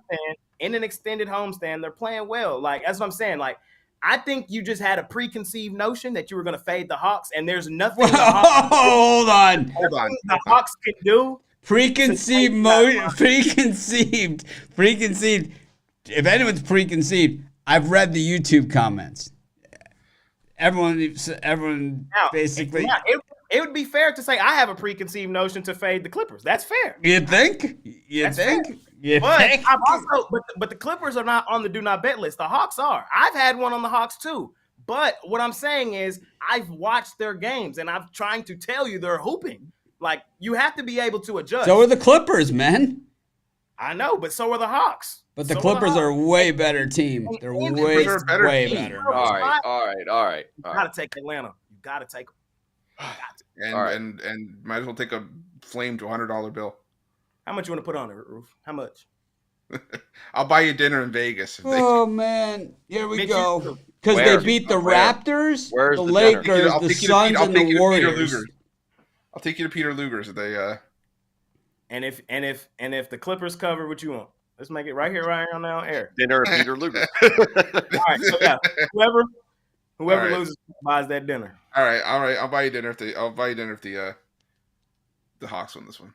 In an extended homestand, they're playing well. Like that's what I'm saying. Like I think you just had a preconceived notion that you were going to fade the Hawks, and there's nothing. Hold on. The Hawks can do. Preconceived. If anyone's preconceived, I've read the YouTube comments. Everyone now, basically. It would be fair to say I have a preconceived notion to fade the Clippers. That's fair. You think? But the Clippers are not on the do not bet list. The Hawks are. I've had one on the Hawks too. But what I'm saying is I've watched their games and I'm trying to tell you they're hooping. Like you have to be able to adjust. So are the Clippers, man. I know, but so are the Hawks. But the Clippers are a way better team. They're way better. All right. You gotta take Atlanta. You gotta take them. And might as well take a flame to $100 bill. How much you want to put on it, Roof? How much? I'll buy you dinner in Vegas. Man, here we go. Because they beat the Raptors, the Lakers, the Suns, and the Warriors. I'll take you to Peter Luger's. And if the Clippers cover, what you want? Let's make it right here on air. Dinner at Peter Luger. All right, so yeah, whoever loses buys that dinner. All right. I'll buy you dinner if the Hawks win this one.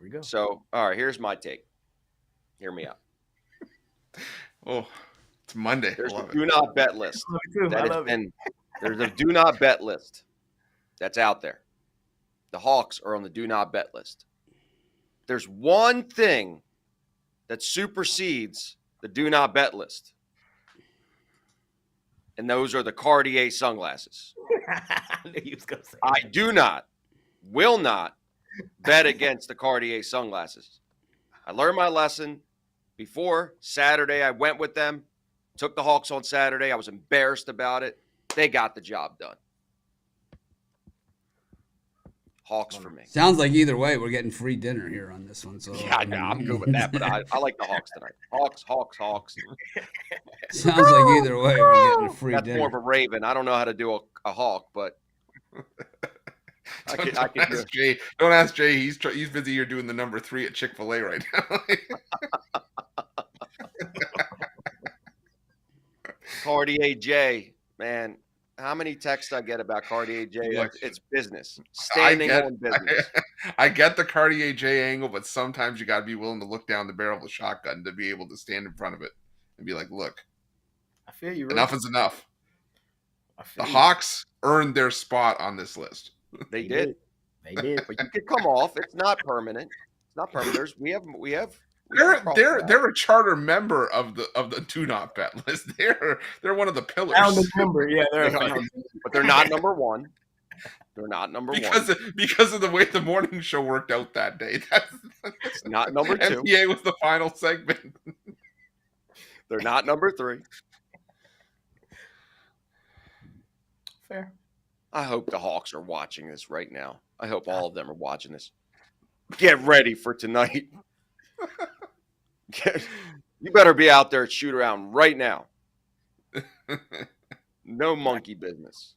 Here we go. So, all right, here's my take. Hear me out. Oh, it's Monday. There's a do not bet list. There's a do not bet list that's out there. The Hawks are on the do not bet list. There's one thing that supersedes the do not bet list. And those are the Cartier sunglasses. I knew you was going to say I will not bet against the Cartier sunglasses. I learned my lesson before Saturday. I went with them, took the Hawks on Saturday. I was embarrassed about it. They got the job done. Hawks for me. Sounds like either way, we're getting free dinner here on this one. So yeah, I'm good with that, but I like the Hawks tonight. Hawks. Sounds like either way, we're getting a free dinner. That's more of a Raven. I don't know how to do a Hawk, but Don't ask Jay. He's busy here doing the number 3 at Chick-fil-A right now. Cartier J, man. How many texts I get about Cartier J? It's business. Standing on business. I get the Cartier J angle, but sometimes you got to be willing to look down the barrel of a shotgun to be able to stand in front of it and be like, look, I feel you. Enough is enough. The Hawks earned their spot on this list. They did. But you could come off. It's not permanent. We have. They're a charter member of the do not bet list. They're one of the pillars. Member, yeah, but they're not number one. They're not number one because of the way the morning show worked out that day. That's not number 2. NBA was the final segment. They're not number 3. Fair. I hope the Hawks are watching this right now. I hope all of them are watching this. Get ready for tonight. You better be out there at shoot around right now. No monkey business.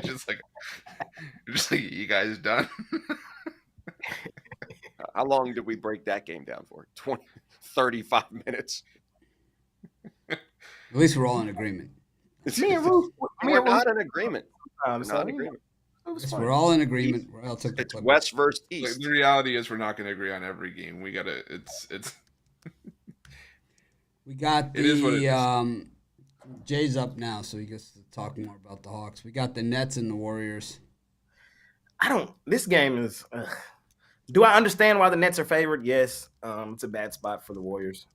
just like, you guys done? How long did we break that game down for? 35 minutes. At least we're all in agreement. Me and Ruth, We're not in agreement. We're Not in agreement. We're all in agreement. We're all took the It's Clippers. West versus Like, East. the reality is we're not going to agree on every game. We got to. It's. We got It is what it the Jay's up now, so he gets to talk more about the Hawks. We got the Nets and the Warriors. This game is. Do I understand why the Nets are favored? Yes. It's a bad spot for the Warriors.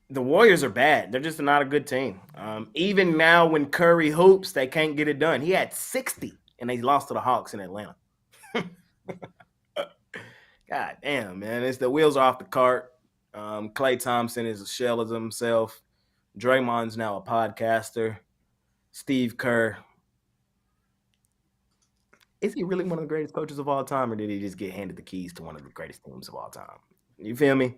The Warriors are bad. They're just not a good team. Even now, when Curry hoops, they can't get it done. He had 60, and they lost to the Hawks in Atlanta. God damn, man. The wheels are off the cart. Klay Thompson is a shell of himself. Draymond's now a podcaster. Steve Kerr. Is he really one of the greatest coaches of all time, or did he just get handed the keys to one of the greatest teams of all time? You feel me?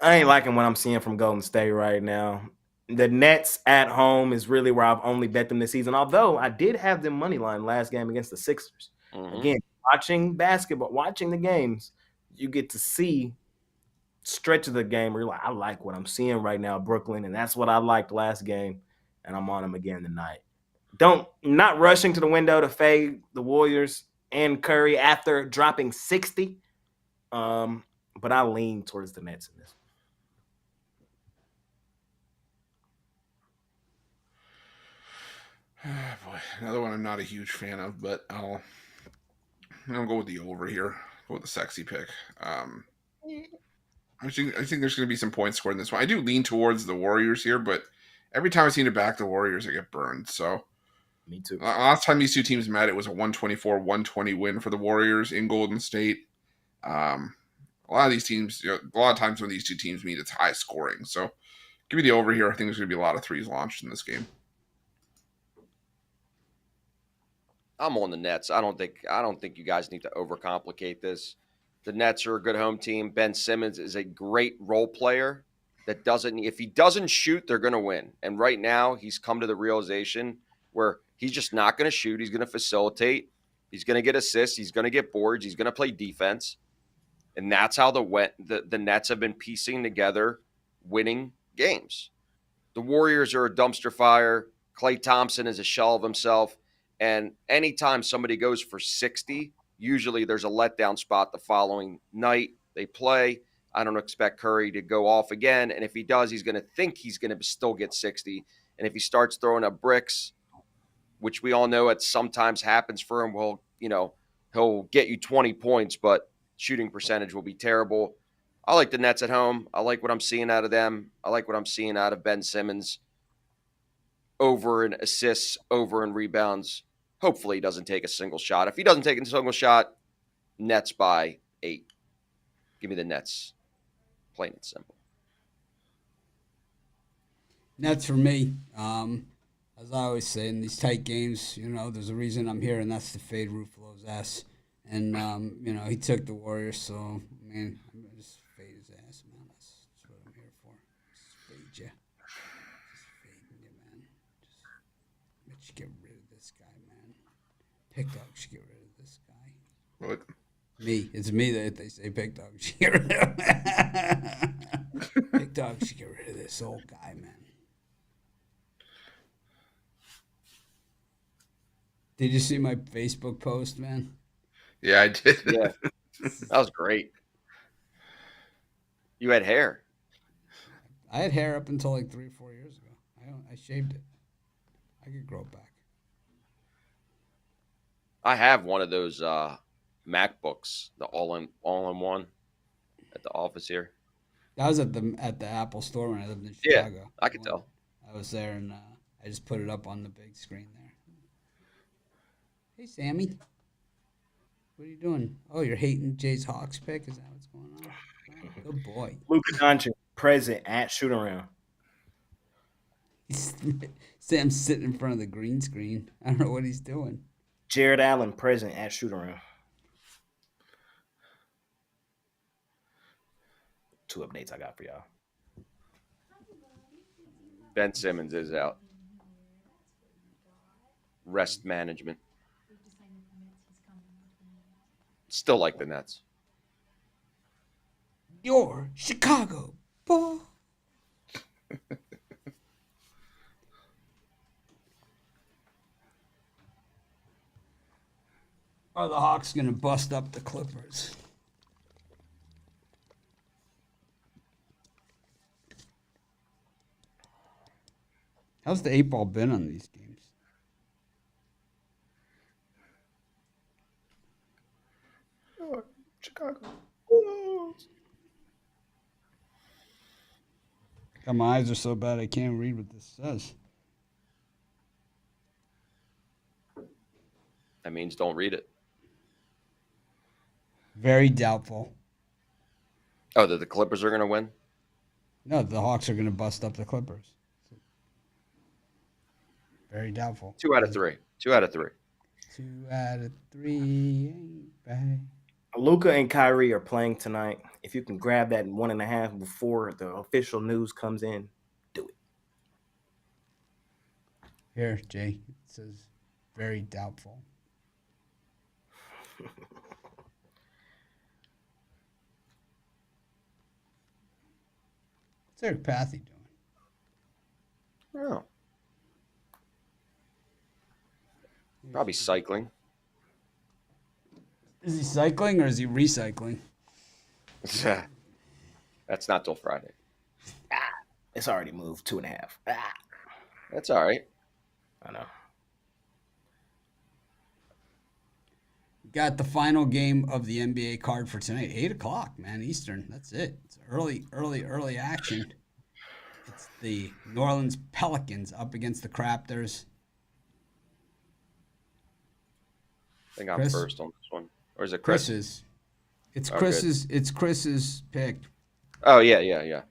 I ain't liking what I'm seeing from Golden State right now. The Nets at home is really where I've only bet them this season, although I did have them money line last game against the Sixers. Mm-hmm. Again, watching basketball, watching the games, you get to see stretch of the game where you're like, I like what I'm seeing right now, Brooklyn, and that's what I liked last game, and I'm on them again tonight. Not rushing to the window to fade the Warriors and Curry after dropping 60, but I lean towards the Nets in this. Oh boy, another one I'm not a huge fan of, but I'll go with the over here. Go with the sexy pick. I think there's going to be some points scored in this one. I do lean towards the Warriors here, but every time I seem to back the Warriors, I get burned. So, me too. Last time these two teams met, it was a 124-120 win for the Warriors in Golden State. A lot of these teams, a lot of times when these two teams meet, it's high scoring. So, give me the over here. I think there's going to be a lot of threes launched in this game. I'm on the Nets. I don't think you guys need to overcomplicate this. The Nets are a good home team. Ben Simmons is a great role player that if he doesn't shoot, they're going to win. And right now, he's come to the realization where he's just not going to shoot. He's going to facilitate. He's going to get assists. He's going to get boards. He's going to play defense. And that's how the Nets have been piecing together winning games. The Warriors are a dumpster fire. Klay Thompson is a shell of himself. And anytime somebody goes for 60, usually there's a letdown spot the following night. They play. I don't expect Curry to go off again. And if he does, he's going to think he's going to still get 60. And if he starts throwing up bricks, which we all know it sometimes happens for him, well, he'll get you 20 points, but shooting percentage will be terrible. I like the Nets at home. I like what I'm seeing out of them. I like what I'm seeing out of Ben Simmons. Over in assists, over in rebounds. Hopefully he doesn't take a single shot. If he doesn't take a single shot, Nets by 8. Give me the Nets. Plain and simple. Nets for me. As I always say, in these tight games, there's a reason I'm here, and that's to fade Ruffolo's ass. And, he took the Warriors, so, I'm going to just fade his ass, man. That's what I'm here for. Just fade you. Just fading you, man. Mitch, get rid of this guy, man. Pick Dog should get rid of this guy. What? Me. It's me that they say Pick Dog should get rid of. Pick Dog should get rid of this old guy, man. Did you see my Facebook post, man? Yeah, I did. Yeah, that was great. You had hair. I had hair up until like 3 or 4 years ago. I shaved it. I could grow it back. I have one of those MacBooks, the all-in-one, at the office here. That was at the Apple store when I lived in Chicago. Yeah, I could tell. I was there, and I just put it up on the big screen there. Hey, Sammy. What are you doing? Oh, you're hating Jay's Hawks pick? Is that what's going on? Oh, good boy. Luka Doncic present at shoot around. Sam's sitting in front of the green screen. I don't know what he's doing. Jared Allen present at shoot around. 2 updates I got for y'all. Ben Simmons is out. rest management. Still like the Nets. You're Chicago, boy. Are the Hawks going to bust up the Clippers? How's the 8 ball been on these games? Chicago. God, my eyes are so bad I can't read what this says. That means don't read it. Very doubtful. Oh, that the Clippers are going to win? No, the Hawks are going to bust up the Clippers. Very doubtful. 2 out of 3. 2 out of 3. 2 out of 3 ain't bad. Luka and Kyrie are playing tonight. If you can grab that 1.5 before the official news comes in, do it. Here, Jay, it says very doubtful. What's Eric Pathy doing? Oh. Probably cycling. Is he cycling or is he recycling? That's not till Friday. It's already moved 2.5. That's all right. I know. Got the final game of the NBA card for tonight. 8 o'clock, man, Eastern. That's it. It's early action. It's the New Orleans Pelicans up against the Raptors. I think I'm Chris? first on this one. Or is it Chris? Chris's. It's Oh, Chris's. It's Chris's pick. Oh, yeah.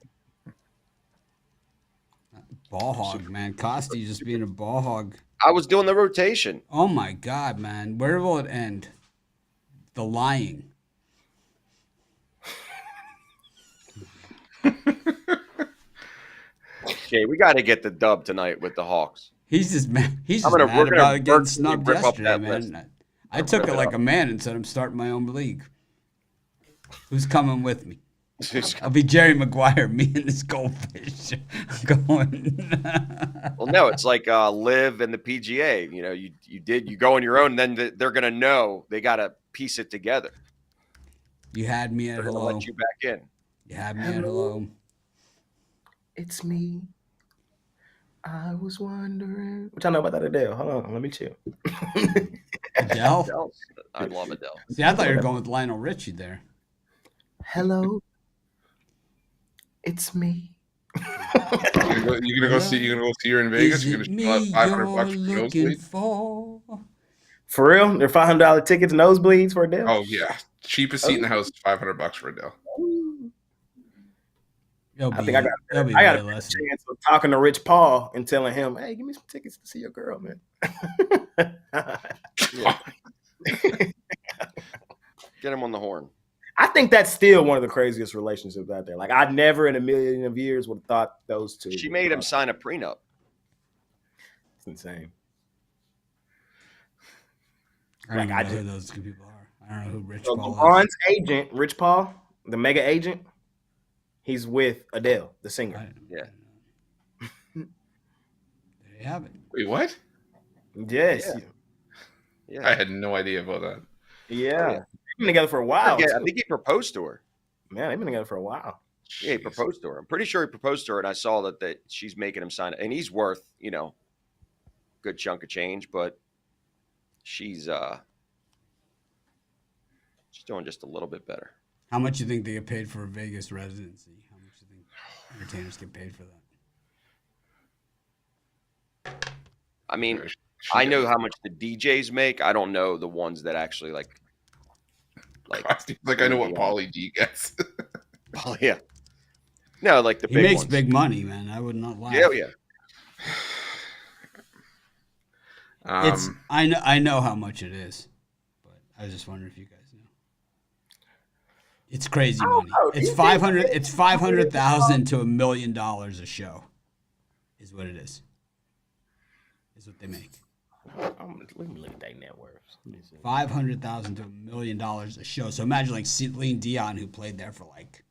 Ball hog, man. Costi just being a ball hog. I was doing the rotation. Oh my God, man. Where will it end? The lying. Jay, we got to get the dub tonight with the Hawks. He's just mad. He's just we're mad gonna about getting snubbed rip up yesterday, that man. list. I took it like a man and said I'm starting my own league. Who's coming with me? I'll be Jerry Maguire, me and this goldfish going. Well, no, it's like Live and the PGA. You know, you go on your own, then they're going to know they got to piece it together. You had me at They're going to hello. let you back in. You had me at hello. It's me. I was wondering. What y'all know about that Adele? Hold on, let me chill. Adele? I love Adele. See, I thought you were going with Lionel Richie there. Hello. It's me. You're gonna go see her in Vegas. You're gonna me $500 you're for looking nosebleed. for? For real? They're $500 tickets, nosebleeds for Adele? Oh yeah, cheapest seat in the house is $500 for Adele. I think I got a chance of talking to Rich Paul and telling him, "Hey, give me some tickets to see your girl, man." Get him on the horn. I think that's still one of the craziest relationships out there. Like, I never in a million of years would have thought those two. She made him sign a prenup. It's insane. I don't know who those two people are. I don't know who Rich Paul LeBron's agent, Rich Paul, the mega agent, he's with Adele, the singer. Yeah. There you have it. Wait, what? Yes. Yeah. I had no idea about that. Yeah. They've been together for a while. I think he proposed to her. Man, they've been together for a while. Yeah, he proposed to her. I'm pretty sure he proposed to her, and I saw that she's making him sign it. And he's worth, good chunk of change, but she's doing just a little bit better. How much you think they get paid for a Vegas residency? How much you think entertainers get paid for that? I mean, I know how much the DJs make. I don't know the ones that actually like I know what Pauly D gets. Oh yeah. No, like the he big makes ones. big money, man. I would not lie. Yeah. I know how much it is, but I was just wondering if you guys know. It's crazy money. It's 500. It's 500,000 to $1 million a show, is what it is. Is what they make. Let me look at that net worth. $500,000 to $1 million a show. So imagine like Celine Dion, who played there for like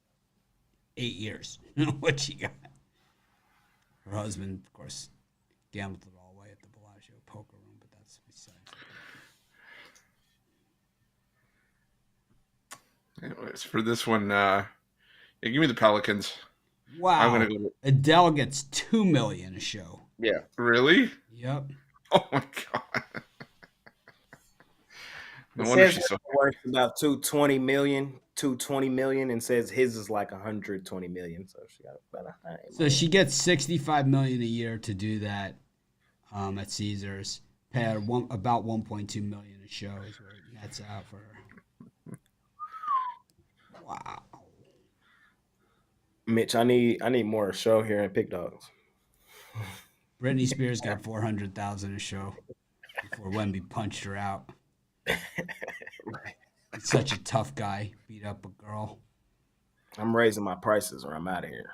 8 years. What she got? Her husband, of course, gambled it all away at the Bellagio poker room, but that's besides. Anyways, for this one, give me the Pelicans. Wow. I'm gonna go. Adele gets $2 million a show. Yeah. Really? Yep. Oh my god. No It wonder says she's so. worth about 220 million, and says his is like 120 million. So she got about So she gets $65 million a year to do that at Caesars. Pay her about $1.2 million a show is what it nets out for her. Wow. Mitch, I need more show here in Pick Dogs. Britney Spears got $400,000 a show before Wemby punched her out. He's such a tough guy. Beat up a girl. I'm raising my prices or I'm out of here.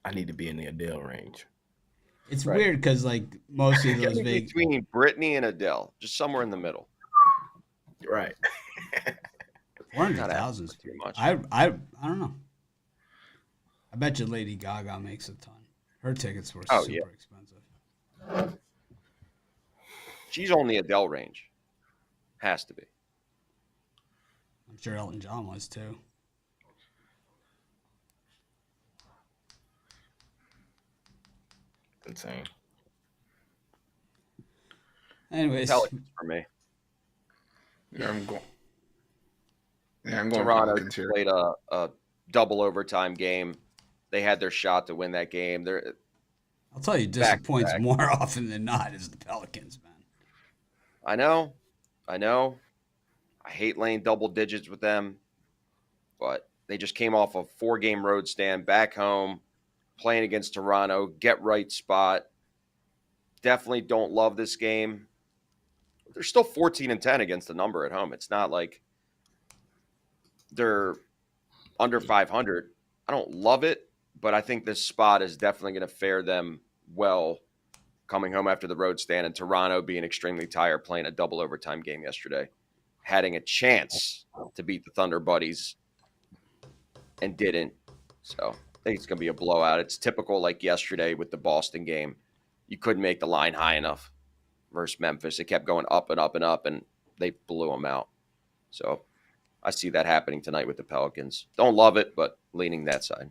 I need to be in the Adele range. It's weird because like most of those big between Britney and Adele, just somewhere in the middle. Right. 400,000 is too much. I don't know. I bet you Lady Gaga makes a ton. Her tickets were super expensive. She's on the Adele range. Has to be. I'm sure Elton John was too. Insane. Anyways, Pelicans for me. Yeah, I'm going. Toronto played a double overtime game. They had their shot to win that game. I'll tell you, disappoints more often than not is the Pelicans, man. I know. I hate laying double digits with them, but they just came off a 4-game road stand back home, playing against Toronto, get right spot. Definitely don't love this game. They're still 14-10 against the number at home. It's not like they're under 500. I don't love it, but I think this spot is definitely going to fare them well coming home after the road stand, and Toronto being extremely tired, playing a double overtime game yesterday, having a chance to beat the Thunder Buddies and didn't. So I think it's going to be a blowout. It's typical like yesterday with the Boston game. You couldn't make the line high enough versus Memphis. It kept going up and up and up, and they blew them out. So I see that happening tonight with the Pelicans. Don't love it, but leaning that side.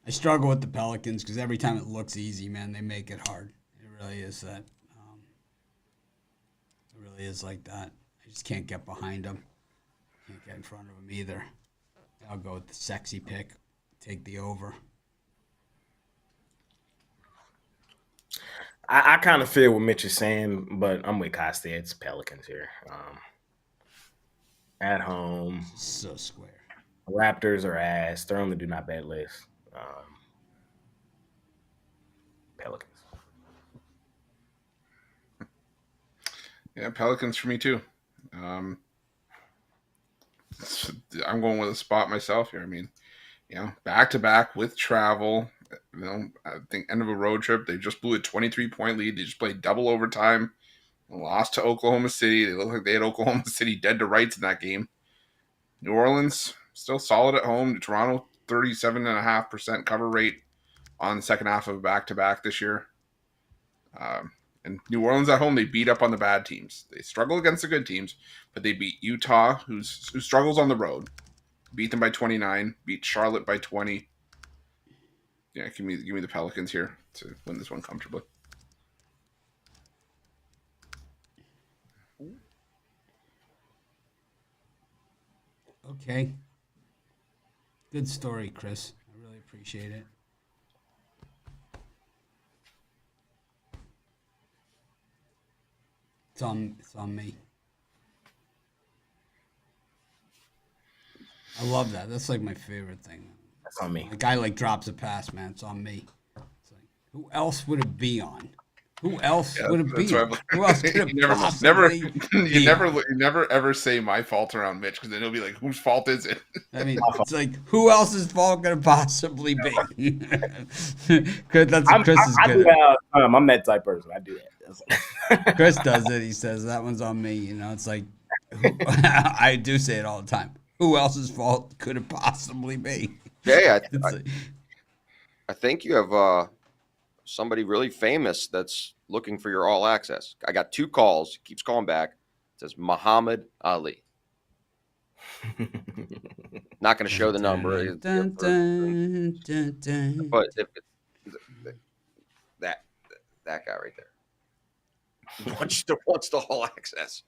I struggle with the Pelicans because every time it looks easy, man, they make it hard. It really is that. It really is like that. I just can't get behind them. Can't get in front of them either. I'll go with the sexy pick. Take the over. I kind of feel what Mitch is saying, but I'm with Costa. It's Pelicans here. At home. So square. Raptors are ass. They're on the do not bet list. Pelicans. Yeah, Pelicans for me too. I'm going with a spot myself here. I mean, back to back with travel. I think end of a road trip. They just blew a 23-point lead. They just played double overtime. Lost to Oklahoma City. They look like they had Oklahoma City dead to rights in that game. New Orleans still solid at home. Toronto 37.5% cover rate on the second half of back-to-back this year. And New Orleans at home, they beat up on the bad teams. They struggle against the good teams, but they beat Utah, who struggles on the road. Beat them by 29. Beat Charlotte by 20. Yeah, give me the Pelicans here to win this one comfortably. Okay. Good story, Chris. I really appreciate it. It's on me. I love that. That's like my favorite thing. That's on me. The guy like drops a pass, man. It's on me. It's like, who else would it be on? Who else would it be? That's Who else could it you never, possibly be? you never ever say my fault around Mitch because then he'll be like, whose fault is it? I mean, it's like, who else's fault could it possibly be? That's what Chris is good at. I'm that type person. I do that. Chris does it. He says, that one's on me. You know, it's like, I do say it all the time. Who else's fault could it possibly be? Yeah, I think you have somebody really famous that's looking for your all access. I got 2 calls. He keeps calling back. It says Muhammad Ali. Not going to show the number. But if that guy right there wants the all access.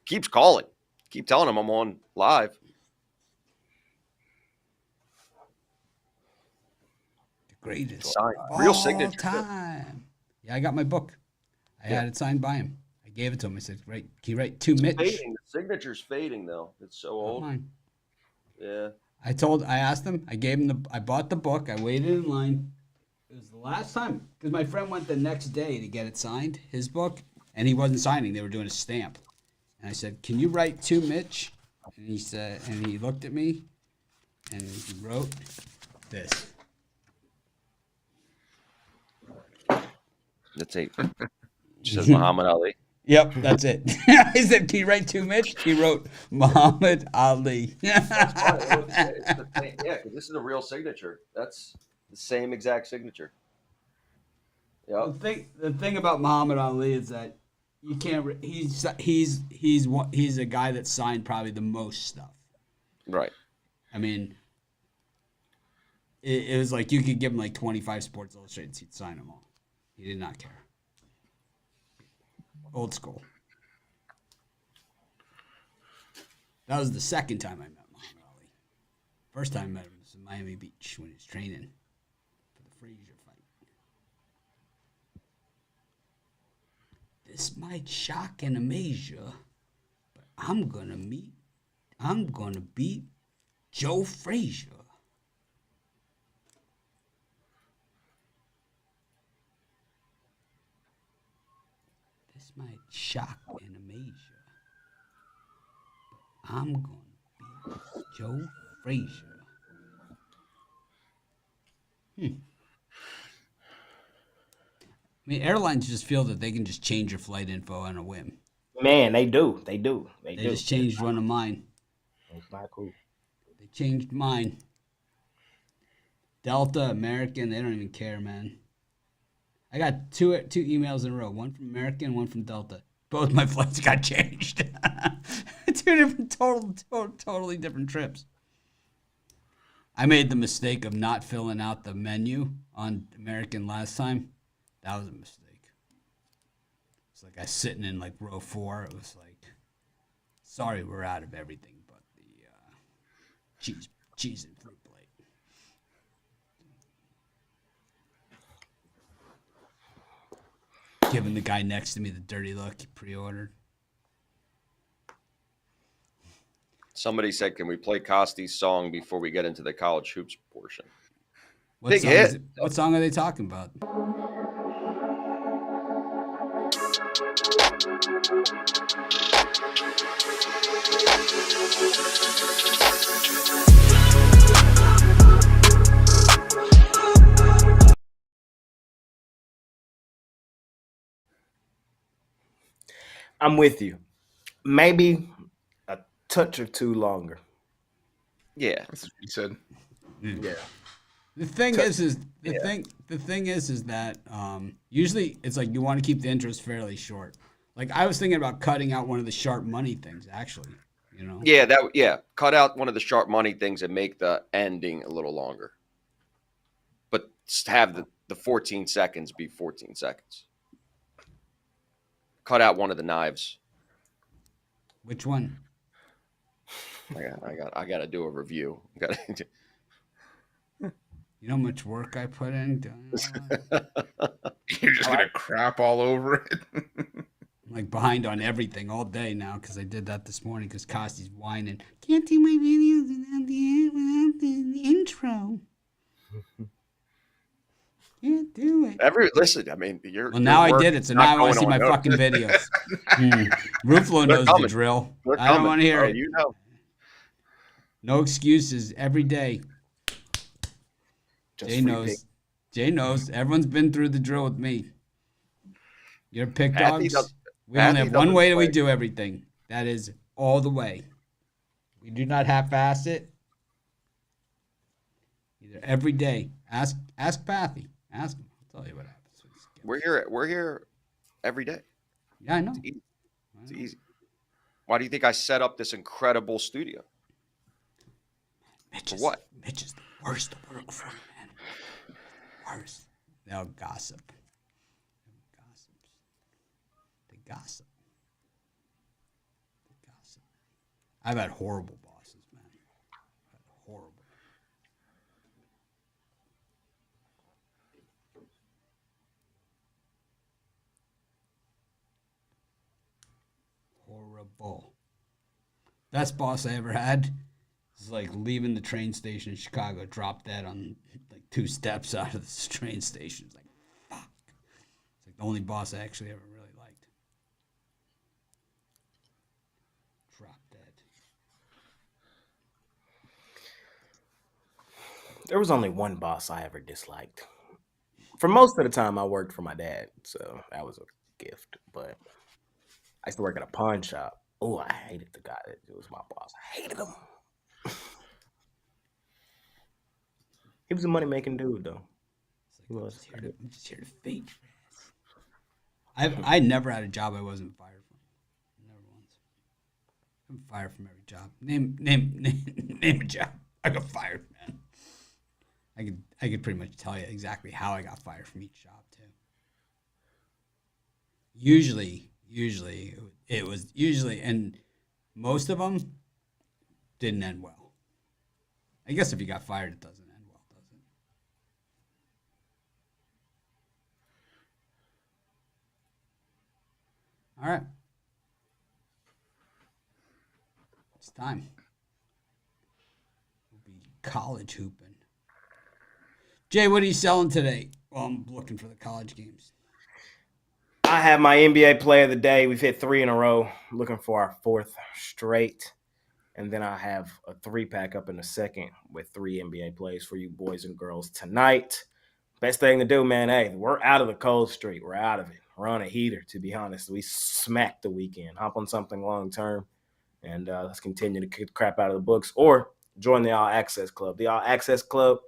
Keeps calling. Keep telling him I'm on live. Greatest Signed. Real signature time. Yeah, I got my book. I had it signed by him. I gave it to him. I said, "Right, can you write to Mitch?" Fading. The signature's fading though. It's so old. Mine. Yeah. I asked him. I gave him I bought the book. I waited in line. It was the last time because my friend went the next day to get it signed, his book, and he wasn't signing. They were doing a stamp, and I said, "Can you write to Mitch?" And he said, and he looked at me, and he wrote this. That's it. Says Muhammad Ali. Yep, that's it. I said, "Can you write to Mitch?" He wrote Muhammad Ali. That's fine. Yeah, because this is a real signature. That's the same exact signature. Yeah. The thing about Muhammad Ali is that you can't. He's a guy that signed probably the most stuff. Right. I mean, it was like you could give him like 25 Sports Illustrated, he'd sign them all. He did not care. Old school. That was the second time I met Muhammad Ali. First time I met him was in Miami Beach when he was training for the Frazier fight. This might shock and amaze you, but I'm gonna beat Joe Frazier. This might shock and amaze you, but I'm gonna beat Joe Frazier. I mean, airlines just feel that they can just change your flight info on a whim. Man, they do. They just changed one of mine. It's not cool. They changed mine. Delta, American, they don't even care, man. I got two emails in a row. One from American, one from Delta. Both my flights got changed. Two different, totally different trips. I made the mistake of not filling out the menu on American last time. That was a mistake. It's like I was sitting in like row 4. It was like, sorry, we're out of everything but the cheese and fruit plate. Giving the guy next to me the dirty look he pre-ordered. Somebody said, "Can we play Costy's song before we get into the college hoops portion?" Big hit. What song are they talking about? I'm with you. Maybe a touch or two longer. Yeah, That's what you said. Yeah. The thing is that usually it's like you want to keep the intros fairly short. Like I was thinking about cutting out one of the sharp money things, actually. You know? Yeah. Cut out one of the sharp money things and make the ending a little longer, but have the 14 seconds be 14 seconds. Cut out one of the knives. Which one? I got to do a review. You know how much work I put in? You're just gonna crap all over it. I'm like behind on everything all day now because I did that this morning because Costy's whining. Can't do my videos without the intro. Can't do it. Listen, I mean, you're. Well, now I work did it, so is now not I want to see going my fucking videos. Ruffolo knows the drill. They're I don't coming. want to hear Oh, it. you know. No excuses every day. Just Jay knows. Jay knows. Everyone's been through the drill with me. You're pick dogs. We only have one way that we do everything. That is all the way. We do not half-ass it. Either every day. Ask Pathy. Ask him. I'll tell you what happens. We're here every day. Yeah, I know. It's easy. Why do you think I set up this incredible studio? Mitch is the worst to work for, man. Worst. They'll gossip. They gossip. I've had horrible bosses, man. Horrible. Horrible. Best boss I ever had is like leaving the train station in Chicago, drop that on like 2 steps out of the train station. It's like, fuck. It's like the only boss I actually ever really liked. Drop dead. There was only one boss I ever disliked. For most of the time, I worked for my dad, so that was a gift. But I used to work at a pawn shop. Oh, I hated the guy that was my boss. I hated him. He was a money-making dude, though. He was. I'm just here to fade your ass. I never had a job I wasn't fired from. Never once. I'm fired from every job. Name a job. I got fired, man. I could pretty much tell you exactly how I got fired from each job too. Usually it was and most of them didn't end well. I guess if you got fired, it doesn't end well, does it? All right. It's time. We'll be college hooping. Jay, what are you selling today? Well, I'm looking for the college games. I have my NBA play of the day. We've hit 3 in a row. Looking for our 4th straight. And then I have a 3-pack up in a second with 3 NBA plays for you boys and girls tonight. Best thing to do, man. Hey, we're out of the cold streak. We're out of it. We're on a heater, to be honest. We smacked the weekend. Hop on something long-term, and let's continue to kick the crap out of the books. Or join the All Access Club. The All Access Club,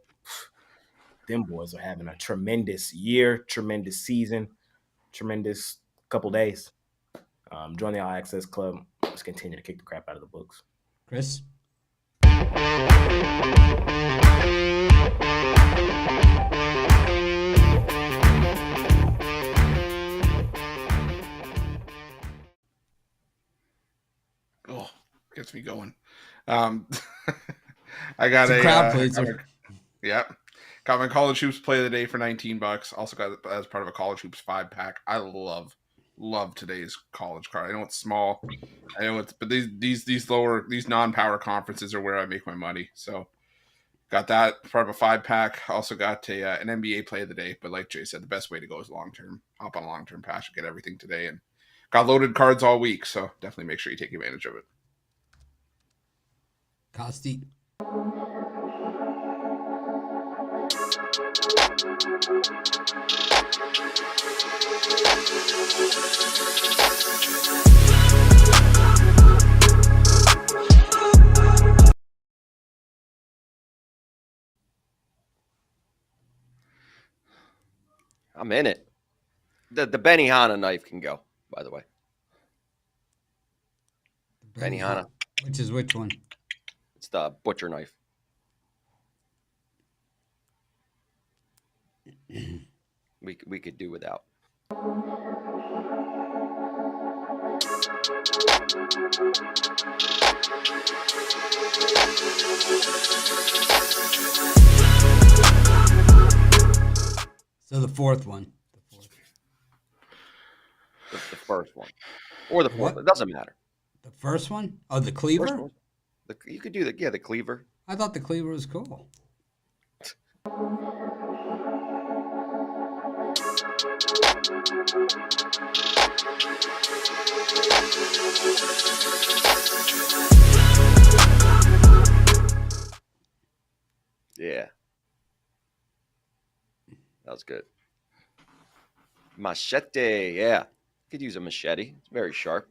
them boys are having a tremendous year, tremendous season, tremendous couple days. Join the All Access Club. Let's continue to kick the crap out of the books. Chris? Oh, gets me going. I got it's a crowd pleaser. Yep. Got my college hoops play of the day for $19. Also got it as part of a college hoops 5-pack. I love today's college card. I know it's small. I know it's, but these non-power conferences are where I make my money. So got that part of a 5-pack. Also got an NBA play of the day. But like Jay said, the best way to go is long-term. Hop on a long-term pass and get everything today. And got loaded cards all week. So definitely make sure you take advantage of it. Costi. I'm in it. The Benihana knife can go, by the way. Benihana. Which one? It's the butcher knife. We could do without. So the fourth one. The first one. Or the fourth. What? It doesn't matter. The first one? Oh, the cleaver? You could do the cleaver. I thought the cleaver was cool. Yeah. That was good. Machete. Yeah. Could use a machete. It's very sharp.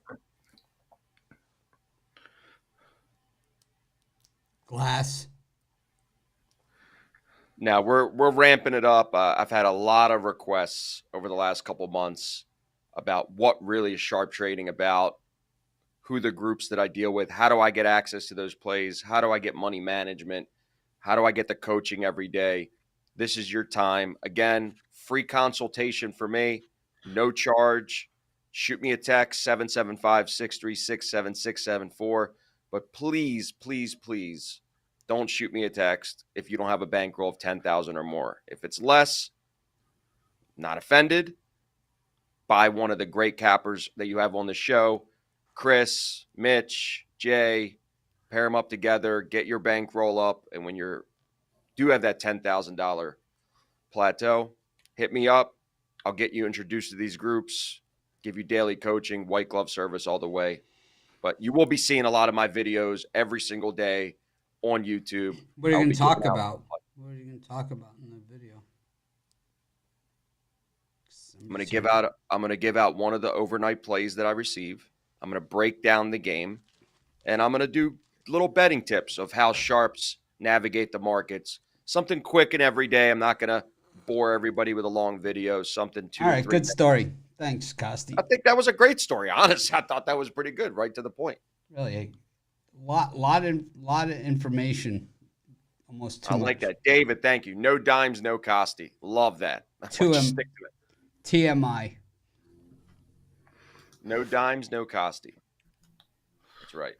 Glass. Now we're ramping it up. I've had a lot of requests over the last couple months about what really is sharp trading about, who the groups that I deal with, how do I get access to those plays, how do I get money management, how do I get the coaching every day. This is your time. Again, free consultation for me, no charge. Shoot me a text, 775-636-7674. But please, please, please, don't shoot me a text if you don't have a bankroll of 10,000 or more. If it's less, not offended. Buy one of the great cappers that you have on the show. Chris, Mitch, Jay, pair them up together, get your bankroll up, and when you do have that $10,000 plateau, hit me up. I'll get you introduced to these groups, give you daily coaching, white glove service all the way. But you will be seeing a lot of my videos every single day on YouTube. What are you going to talk about? What are you going to talk about in the video? I'm going to give out one of the overnight plays that I receive. I'm going to break down the game, and I'm going to do little betting tips of how sharps navigate the markets. Something quick and every day. I'm not going to bore everybody with a long video. Something two. All right, good story. Thanks, Costi. I think that was a great story. Honestly, I thought that was pretty good, right to the point. Really, a lot of information. Almost too much. I like that, David. Thank you. No dimes, no Costi. Love that. Stick to it. TMI. No dimes, no Costi. That's right.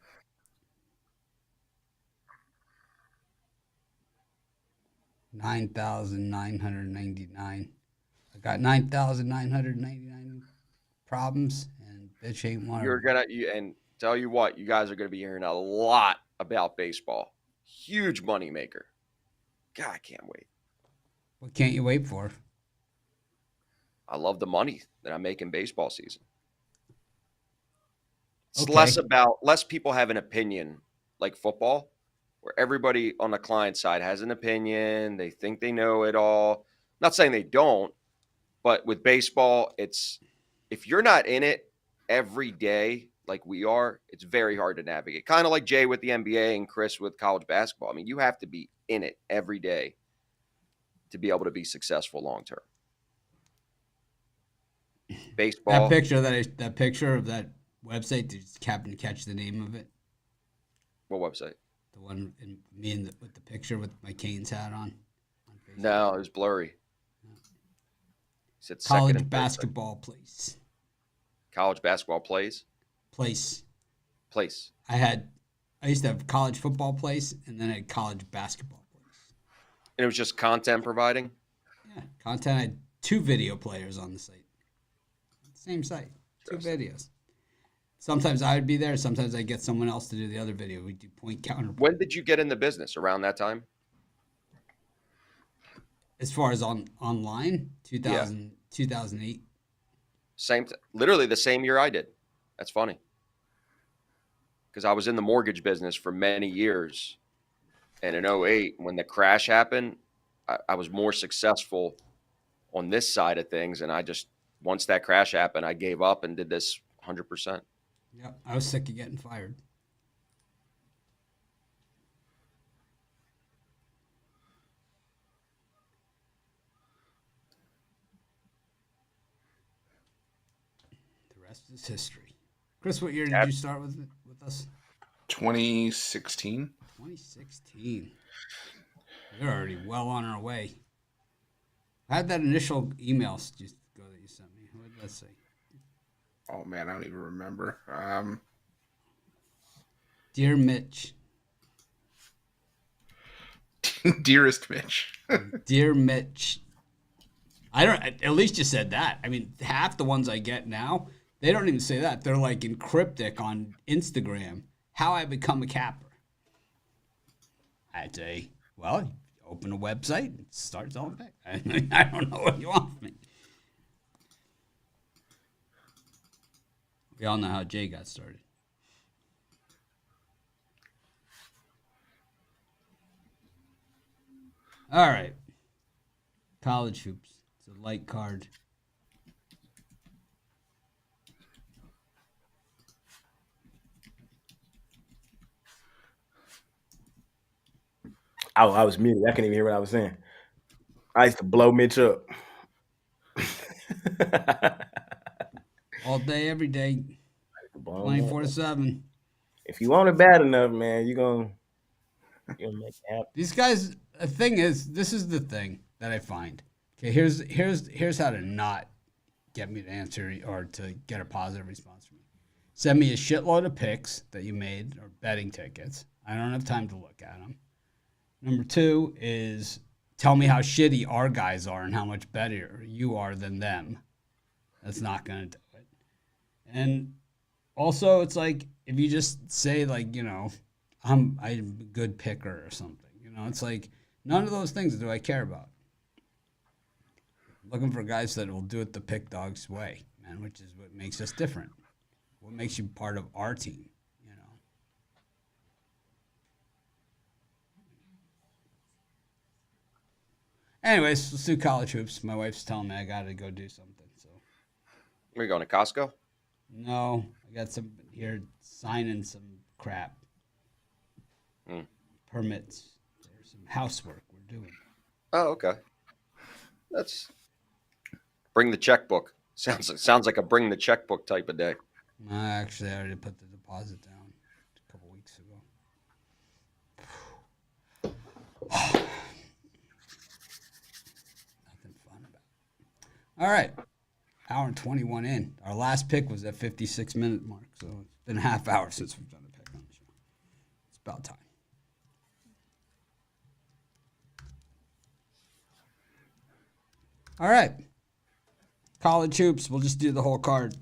$9,999. I got 9,999 problems, and bitch ain't one. And tell you what, you guys are gonna be hearing a lot about baseball. Huge money maker. God, I can't wait. What can't you wait for? I love the money that I make in baseball season. It's Okay. less people have an opinion like football, where everybody on the client side has an opinion. They think they know it all. Not saying they don't, but with baseball, it's if you're not in it every day like we are, it's very hard to navigate. Kind of like Jay with the NBA and Chris with college basketball. I mean, you have to be in it every day to be able to be successful long term. Baseball. That picture of that website. Did you happen to catch the name of it? What website? The one with the picture with my Canes hat on Facebook. No, it was blurry. Said College basketball place. College basketball place. Place. I used to have college football place, and then I had college basketball place. And it was just content providing? Yeah, content. I had 2 video players on the site. Same site, 2 videos. Sometimes I would be there. Sometimes I'd get someone else to do the other video. We do point counter. When did you get in the business? Around that time? As far as online, 2008. Literally the same year I did. That's funny. Because I was in the mortgage business for many years. And in 2008, when the crash happened, I was more successful on this side of things. And once that crash happened, I gave up and did this 100%. Yeah, I was sick of getting fired. The rest is history. Chris, what year did you start with us? 2016. 2016. We're already well on our way. I had that initial email that you sent me. What did that say? Oh man, I don't even remember. Dear Mitch. Dearest Mitch. Dear Mitch. At least you said that. I mean, half the ones I get now, they don't even say that. They're like in cryptic on Instagram. How I become a capper. I'd say, well, you open a website and start selling back. I don't know what you want from me. We all know how Jay got started. All right. College hoops. It's a light card. I was muted. I couldn't even hear what I was saying. I used to blow Mitch up. All day, every day. 24/7. If you want it bad enough, man, you're gonna make it happen. These guys, the thing is, this is the thing that I find. Okay, here's how to not get me to answer or to get a positive response from you. Send me a shitload of picks that you made or betting tickets. I don't have time to look at them. Number 2 is tell me how shitty our guys are and how much better you are than them. That's not going to do it. And also, it's like if you just say like, you know, I'm a good picker or something. You know, it's like none of those things do I care about. I'm looking for guys that will do it the pick dog's way, man, which is what makes us different. What makes you part of our team, you know? Anyways, let's do college hoops. My wife's telling me I got to go do something. So, Are you going to Costco? no, I got some here signing some crap. Permits. There's some housework we're doing. Oh, okay. That's bring the checkbook. Sounds like a bring the checkbook type of day. Actually, I already put the deposit down a couple weeks ago. Nothing fun about it. All right. Hour and 21 in. Our last pick was at 56-minute mark, so it's been a half hour since we've done a pick on the show. It's about time. All right. College hoops. We'll just do the whole card. Do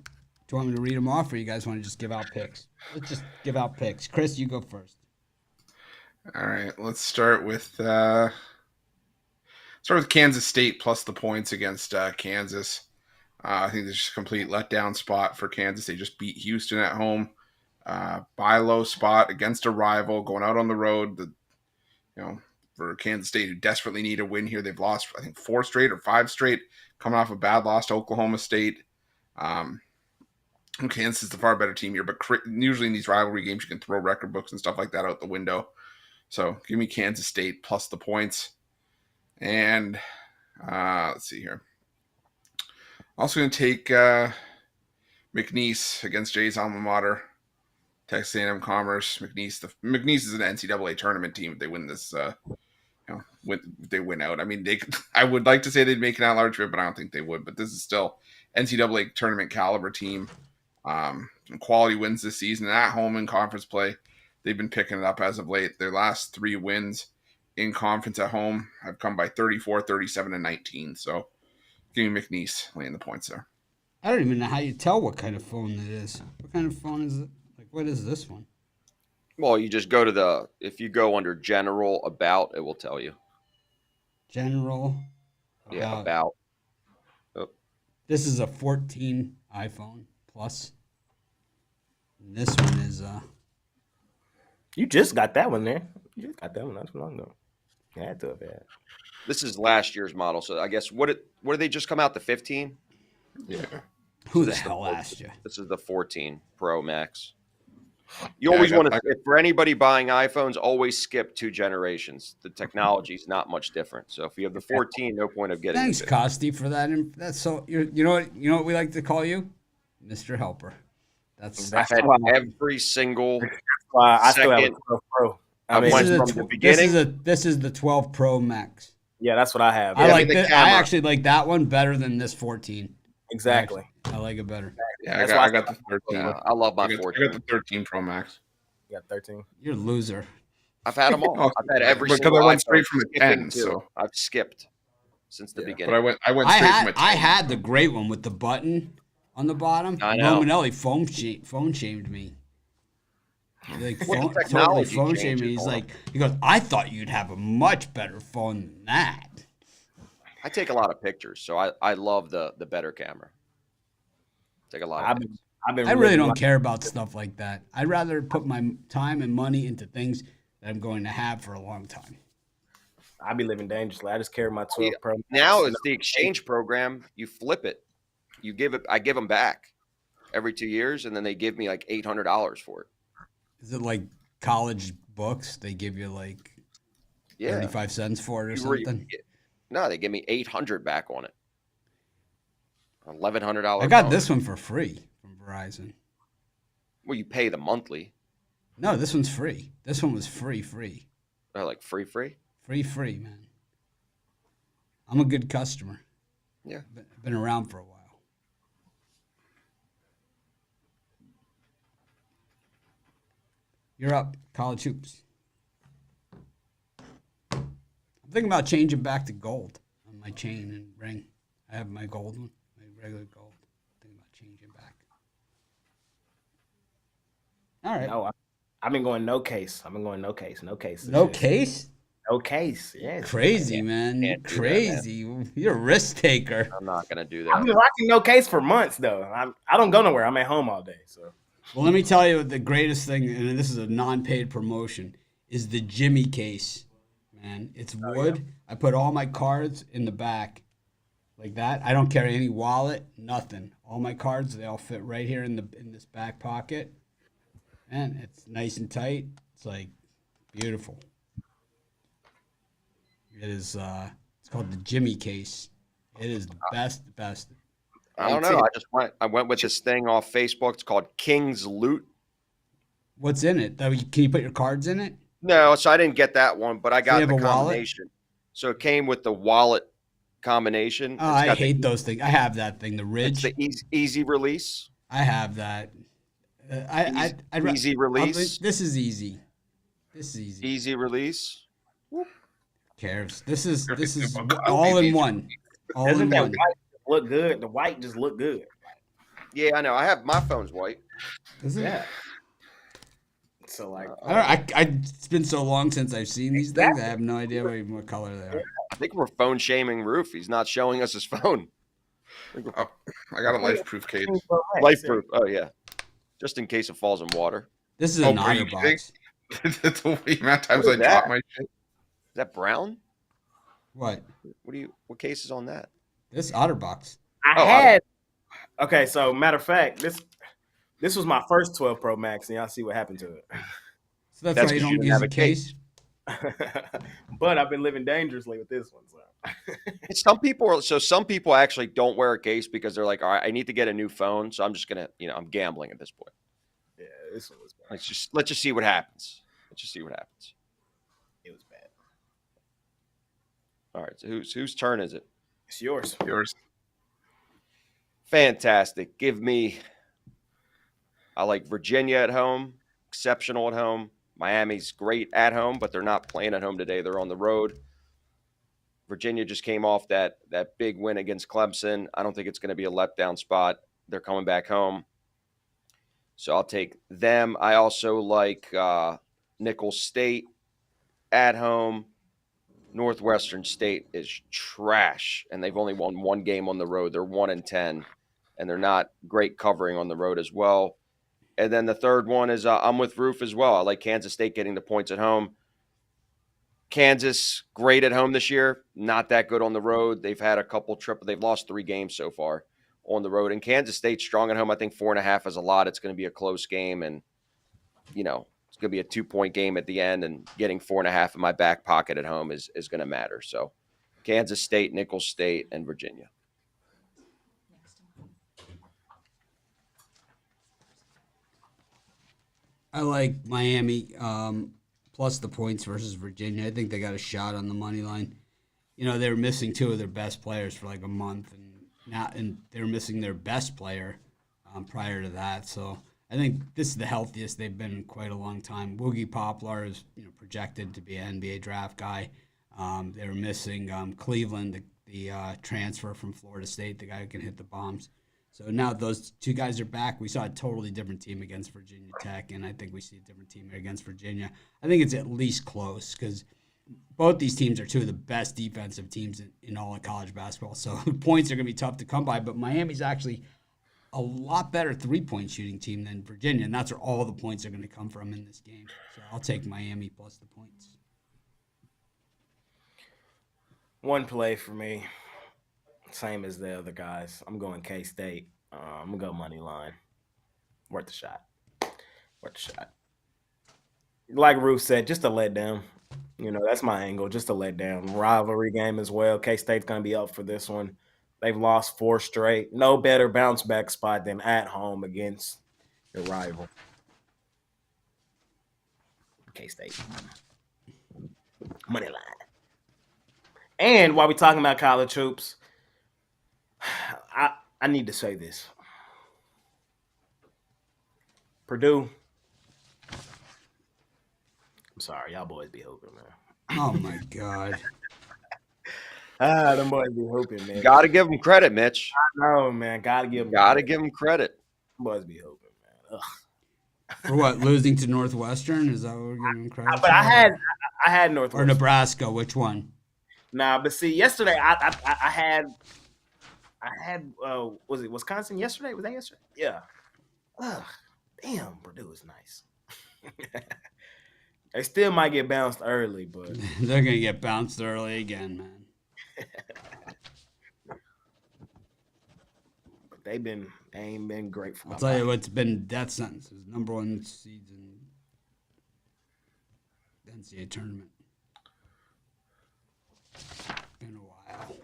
you want me to read them off, or you guys want to just give out picks? Let's just give out picks. Chris, you go first. All right, let's start with Kansas State plus the points against Kansas. I think this is just a complete letdown spot for Kansas. They just beat Houston at home. Buy low spot against a rival, going out on the road. For Kansas State, who desperately need a win here. They've lost, I think, 4 straight or 5 straight, coming off a bad loss to Oklahoma State. Kansas is the far better team here, but usually in these rivalry games, you can throw record books and stuff like that out the window. So give me Kansas State plus the points. And let's see here. Also going to take McNeese against Jay's alma mater, Texas A&M Commerce. McNeese is an NCAA tournament team if they win this. They win out. I mean, I would like to say they'd make an at-large bid, but I don't think they would. But this is still NCAA tournament caliber team. Some quality wins this season at home in conference play. They've been picking it up as of late. Their last 3 wins in conference at home have come by 34, 37, and 19. So give me McNeese laying the points there. I don't even know how you tell what kind of phone it is. What kind of phone is it? Like, what is this one? Well, you just go to if you go under general about, it will tell you. General. Yeah, about. Oh. This is a 14 iPhone Plus. And this one is You just got that one there. You just got that one not too long ago. You had to have had. This is last year's model, so I guess what did they just come out, the 15? Yeah. Who the hell asked you? This is the 14 Pro Max. You always want to, for anybody buying iPhones, always skip 2 generations. The technology is not much different. So if you have the 14, no point of getting. Thanks, Costi, for that. That's so. You know what we like to call you, Mr. Helper. I've had every single. I still have a 12 Pro. I mean, this is the 12 Pro Max. Yeah, that's what I have. I actually like that one better than this 14. Exactly. I like it better. Yeah, I got the 13. I love my 14. I got the 13 Pro Max. You got 13. You're a loser. I've had them all. I've had every single. Because I went straight from the 10, so I've skipped since the beginning. But I went straight from a 10. I had the great one with the button on the bottom. I know. Romanelli phone shamed me. Like totally phone shamed me. He goes, I thought you'd have a much better phone than that. I take a lot of pictures, so I love the better camera. Take a lot of pictures. I really don't care about stuff like that. I'd rather put my time and money into things that I'm going to have for a long time. I be living dangerously. I just carry my 12 Pro. Now it's the exchange program. You flip it. I give them back every 2 years, and then they give me like $800 for it. Is it like college books? They give you like 35 cents for it or something? No, they give me $800 back on it. $1,100. I got this one for free from Verizon. Well, you pay the monthly. No, this one's free. This one was free. Oh, like free? Free, man. I'm a good customer. Yeah. Been around for a while. You're up. College hoops. I'm thinking about changing back to gold on my chain and ring. I have my gold one, my regular gold. I'm thinking about changing back. All right. No, I've been going no case. No case? No case, yeah. Crazy, man. Crazy. You're a risk taker. I'm not going to do that. I've been rocking no case for months, though. I don't go nowhere. I'm at home all day, so. Well, let me tell you the greatest thing, and this is a non-paid promotion, is the Jimmy case, man. It's wood. Yeah. I put all my cards in the back like that. I don't carry any wallet, nothing. All my cards, they all fit right here in this back pocket. Man, it's nice and tight. It's like beautiful. It is. It's called the Jimmy case. It is the best. I don't know. I went with this thing off Facebook. It's called King's Loot. What's in it? Can you put your cards in it? No, so I didn't get that one, but I got the combination. Wallet? So it came with the wallet combination. Oh, I hate those things. I have that thing, the Ridge. It's the easy release. I have that. Easy release. This is easy. Easy release. Cares. This is all in one. Doesn't that white look good? The white just look good. Yeah, I know. I have my phone's white. Is it? Yeah. So like, it's been so long since I've seen these things. I have no idea what color they are. I think we're phone shaming Roof. He's not showing us his phone. I got a life-proof case. Life-proof. Oh yeah, just in case it falls in water. This is an otter box. That's the amount of times I drop my shit. Is that brown? What? What case is on that? This OtterBox. Okay, so matter of fact, this was my first 12 Pro Max, and y'all see what happened to it. So that's why you don't use a case. But I've been living dangerously with this one. So some people actually don't wear a case because they're like, all right, I need to get a new phone, so I'm just gonna, I'm gambling at this point. Yeah, this one was bad. Let's just see what happens. It was bad. All right, so whose turn is it? It's yours. Fantastic. I like Virginia at home, exceptional at home. Miami's great at home, but they're not playing at home today. They're on the road. Virginia just came off that big win against Clemson. I don't think it's going to be a letdown spot. They're coming back home. So I'll take them. I also like Nicholls State at home. Northwestern State is trash, and they've only won one game on the road. They're 1-10, and they're not great covering on the road as well. And then the third one is I'm with Roof as well. I like Kansas State getting the points at home. Kansas, great at home this year, not that good on the road. They've had a couple they've lost 3 games so far on the road. And Kansas State strong at home. I think 4.5 is a lot. It's going to be a close game, and it's going to be a 2-point game at the end, and getting 4.5 in my back pocket at home is going to matter. So Kansas State, Nicholls State, and Virginia. I like Miami plus the points versus Virginia. I think they got a shot on the money line. They were missing 2 of their best players for like a month, and they were missing their best player prior to that. So I think this is the healthiest they've been in quite a long time. Woogie Poplar is projected to be an NBA draft guy. They were missing Cleveland, the transfer from Florida State, the guy who can hit the bombs. So now those 2 guys are back. We saw a totally different team against Virginia Tech, and I think we see a different team here against Virginia. I think it's at least close because both these teams are 2 of the best defensive teams in all of college basketball. So points are going to be tough to come by, but Miami's actually a lot better 3-point shooting team than Virginia, and that's where all the points are going to come from in this game. So I'll take Miami plus the points. One play for me, same as the other guys. I'm going K-State. I'm going to go money line. Worth the shot. Like Ruth said, just a letdown. That's my angle, just a letdown. Rivalry game as well. K-State's going to be up for this one. They've lost 4 straight. No better bounce back spot than at home against your rival. K-State. Money line. And while we're talking about college hoops, I need to say this. Purdue. I'm sorry, y'all boys be hooping, man. Oh my God. Them boys be hooping, man. Got to give them credit, Mitch. I know, man. Got to give them credit. Boys be hooping, man. Ugh. For what? Losing to Northwestern? Is that what we're giving them credit? But I had Northwestern or Nebraska. Which one? Nah, but see, yesterday I had was it Wisconsin yesterday? Was that yesterday? Yeah. Ugh, damn, Purdue is nice. They still might get bounced early, but they're gonna get bounced early again, man. But they ain't been great for my I'll tell you what's been death sentences. Number 1 seeds in the NCAA tournament. Been a while.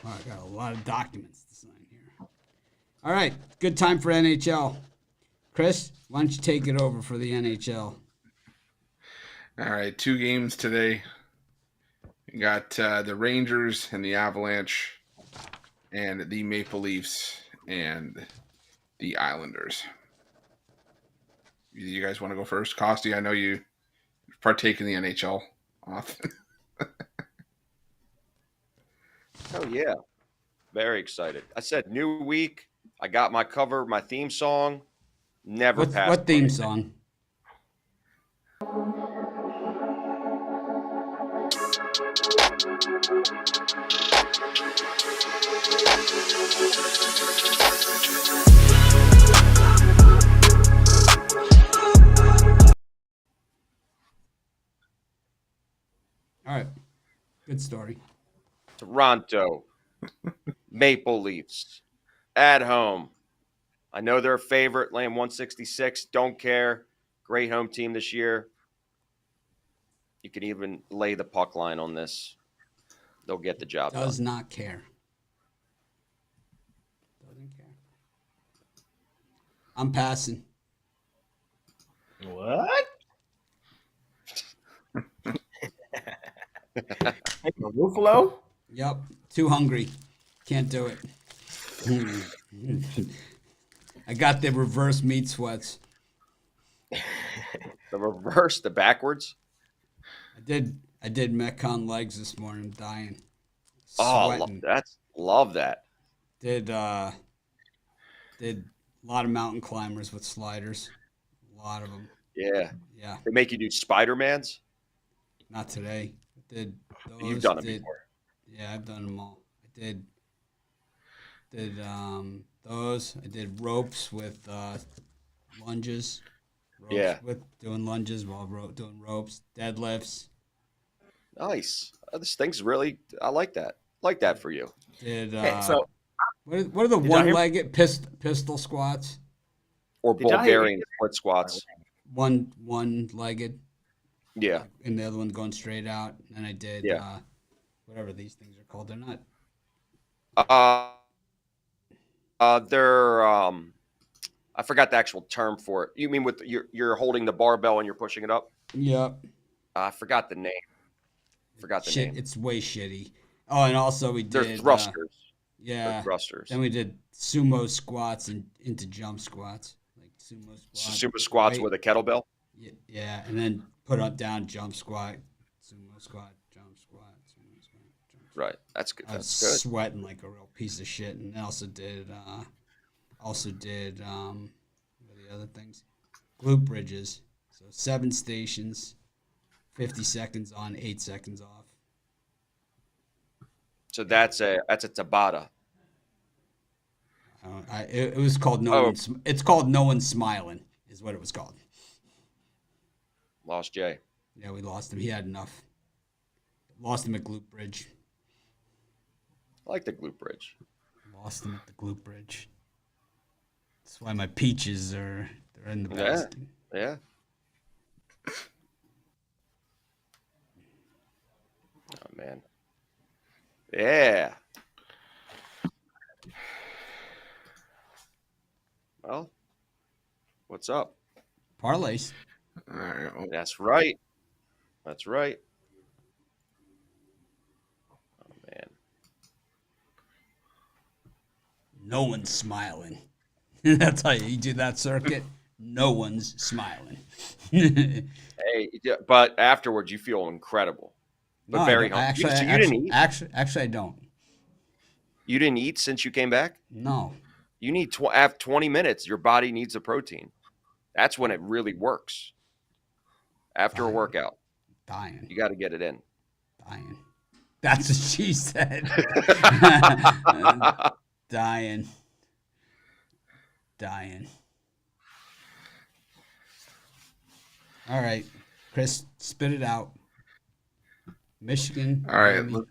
Oh, I got a lot of documents to sign here. All right, good time for NHL. Chris, why don't you take it over for the NHL? All right, 2 games today. We got the Rangers and the Avalanche, and the Maple Leafs and the Islanders. You guys want to go first? Costi, I know you partake in the NHL often. Oh, yeah. Very excited. I said new week. I got my cover, my theme song. Never passed. What theme song? All right. Good story. Toronto. Maple Leafs. At home. I know they're a favorite, laying 166. Don't care. Great home team this year. You can even lay the puck line on this. They'll get the job done. Does not care. Doesn't care. I'm passing. What? Ruffolo? Yep. Too hungry. Can't do it. I got the reverse meat sweats. The reverse, the backwards? I did Metcon legs this morning. I'm dying. Sweating. Love that. Did a lot of mountain climbers with sliders. A lot of them. Yeah. Yeah. They make you do Spider-Mans? Not today. I did those. You've done it before. Yeah, I've done them all. I did those. I did ropes with lunges. With doing lunges while doing ropes, deadlifts. Nice. This thing's really, I like that. Like that for you. Did so what are the one-legged pistol squats? Or Bulgarian split squats. One-legged. Yeah. And the other one going straight out. And I did whatever these things are called. They're not. They're I forgot the actual term for it. You mean with you're holding the barbell and you're pushing it up? Yep. I forgot the name. Name. It's way shitty. Oh, and also we did. They're thrusters. They're thrusters. Then we did sumo squats and into jump squats, like sumo squats. Sumo squats with a kettlebell. Yeah, and then put up down jump squat, sumo squat, jump squat, sumo squat, jump squat. Right, that's good. I was sweating like a real piece of shit, and I also did what are the other things? Glute bridges. So 7 stations, 50 seconds on, 8 seconds off. So that's a Tabata. It was called No One's. It's called No One's Smiling. Is what it was called. Lost Jay. Yeah, we lost him. He had enough. Lost him at Gloop Bridge. I like the Gloop Bridge. Lost him at the Gloop Bridge. That's why my peaches they're in the best. Yeah. Oh man. Yeah. Well, what's up? Parlays. All right. Well, That's right. That's right. Oh man. No one's smiling. That's how you do that circuit. No one's smiling. Hey, but afterwards you feel incredible. But No, very you didn't eat. Actually, I don't. You didn't eat since you came back? No. You need after 20 minutes. Your body needs the protein. That's when it really works. After a workout, Dying. you got to get it in. Dying. That's what she said. Dying. All right, Chris, spit it out. Michigan. all right. Miami.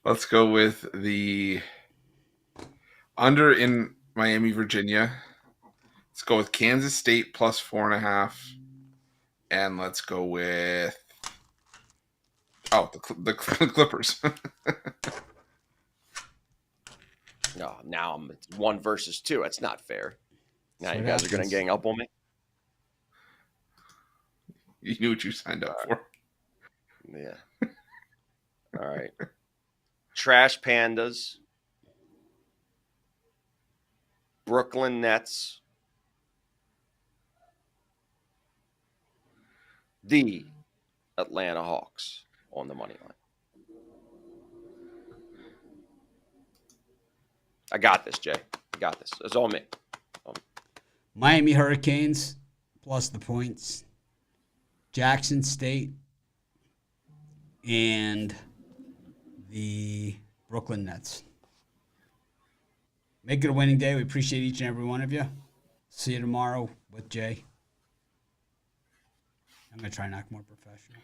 Let's go with the under in Miami, Virginia. Let's go with Kansas State plus 4.5. And let's go with the Clippers. No, now I'm 1 versus 2. That's not fair. Now So you guys are going to gang up on me. You knew what you signed up for. Yeah. All right. Trash Pandas. Brooklyn Nets. The Atlanta Hawks on the money line. I got this, Jay. I got this. It's all me. Miami Hurricanes plus the points. Jackson State and the Brooklyn Nets. Make it a winning day. We appreciate each and every one of you. See you tomorrow with Jay. I'm going to try and act more professional.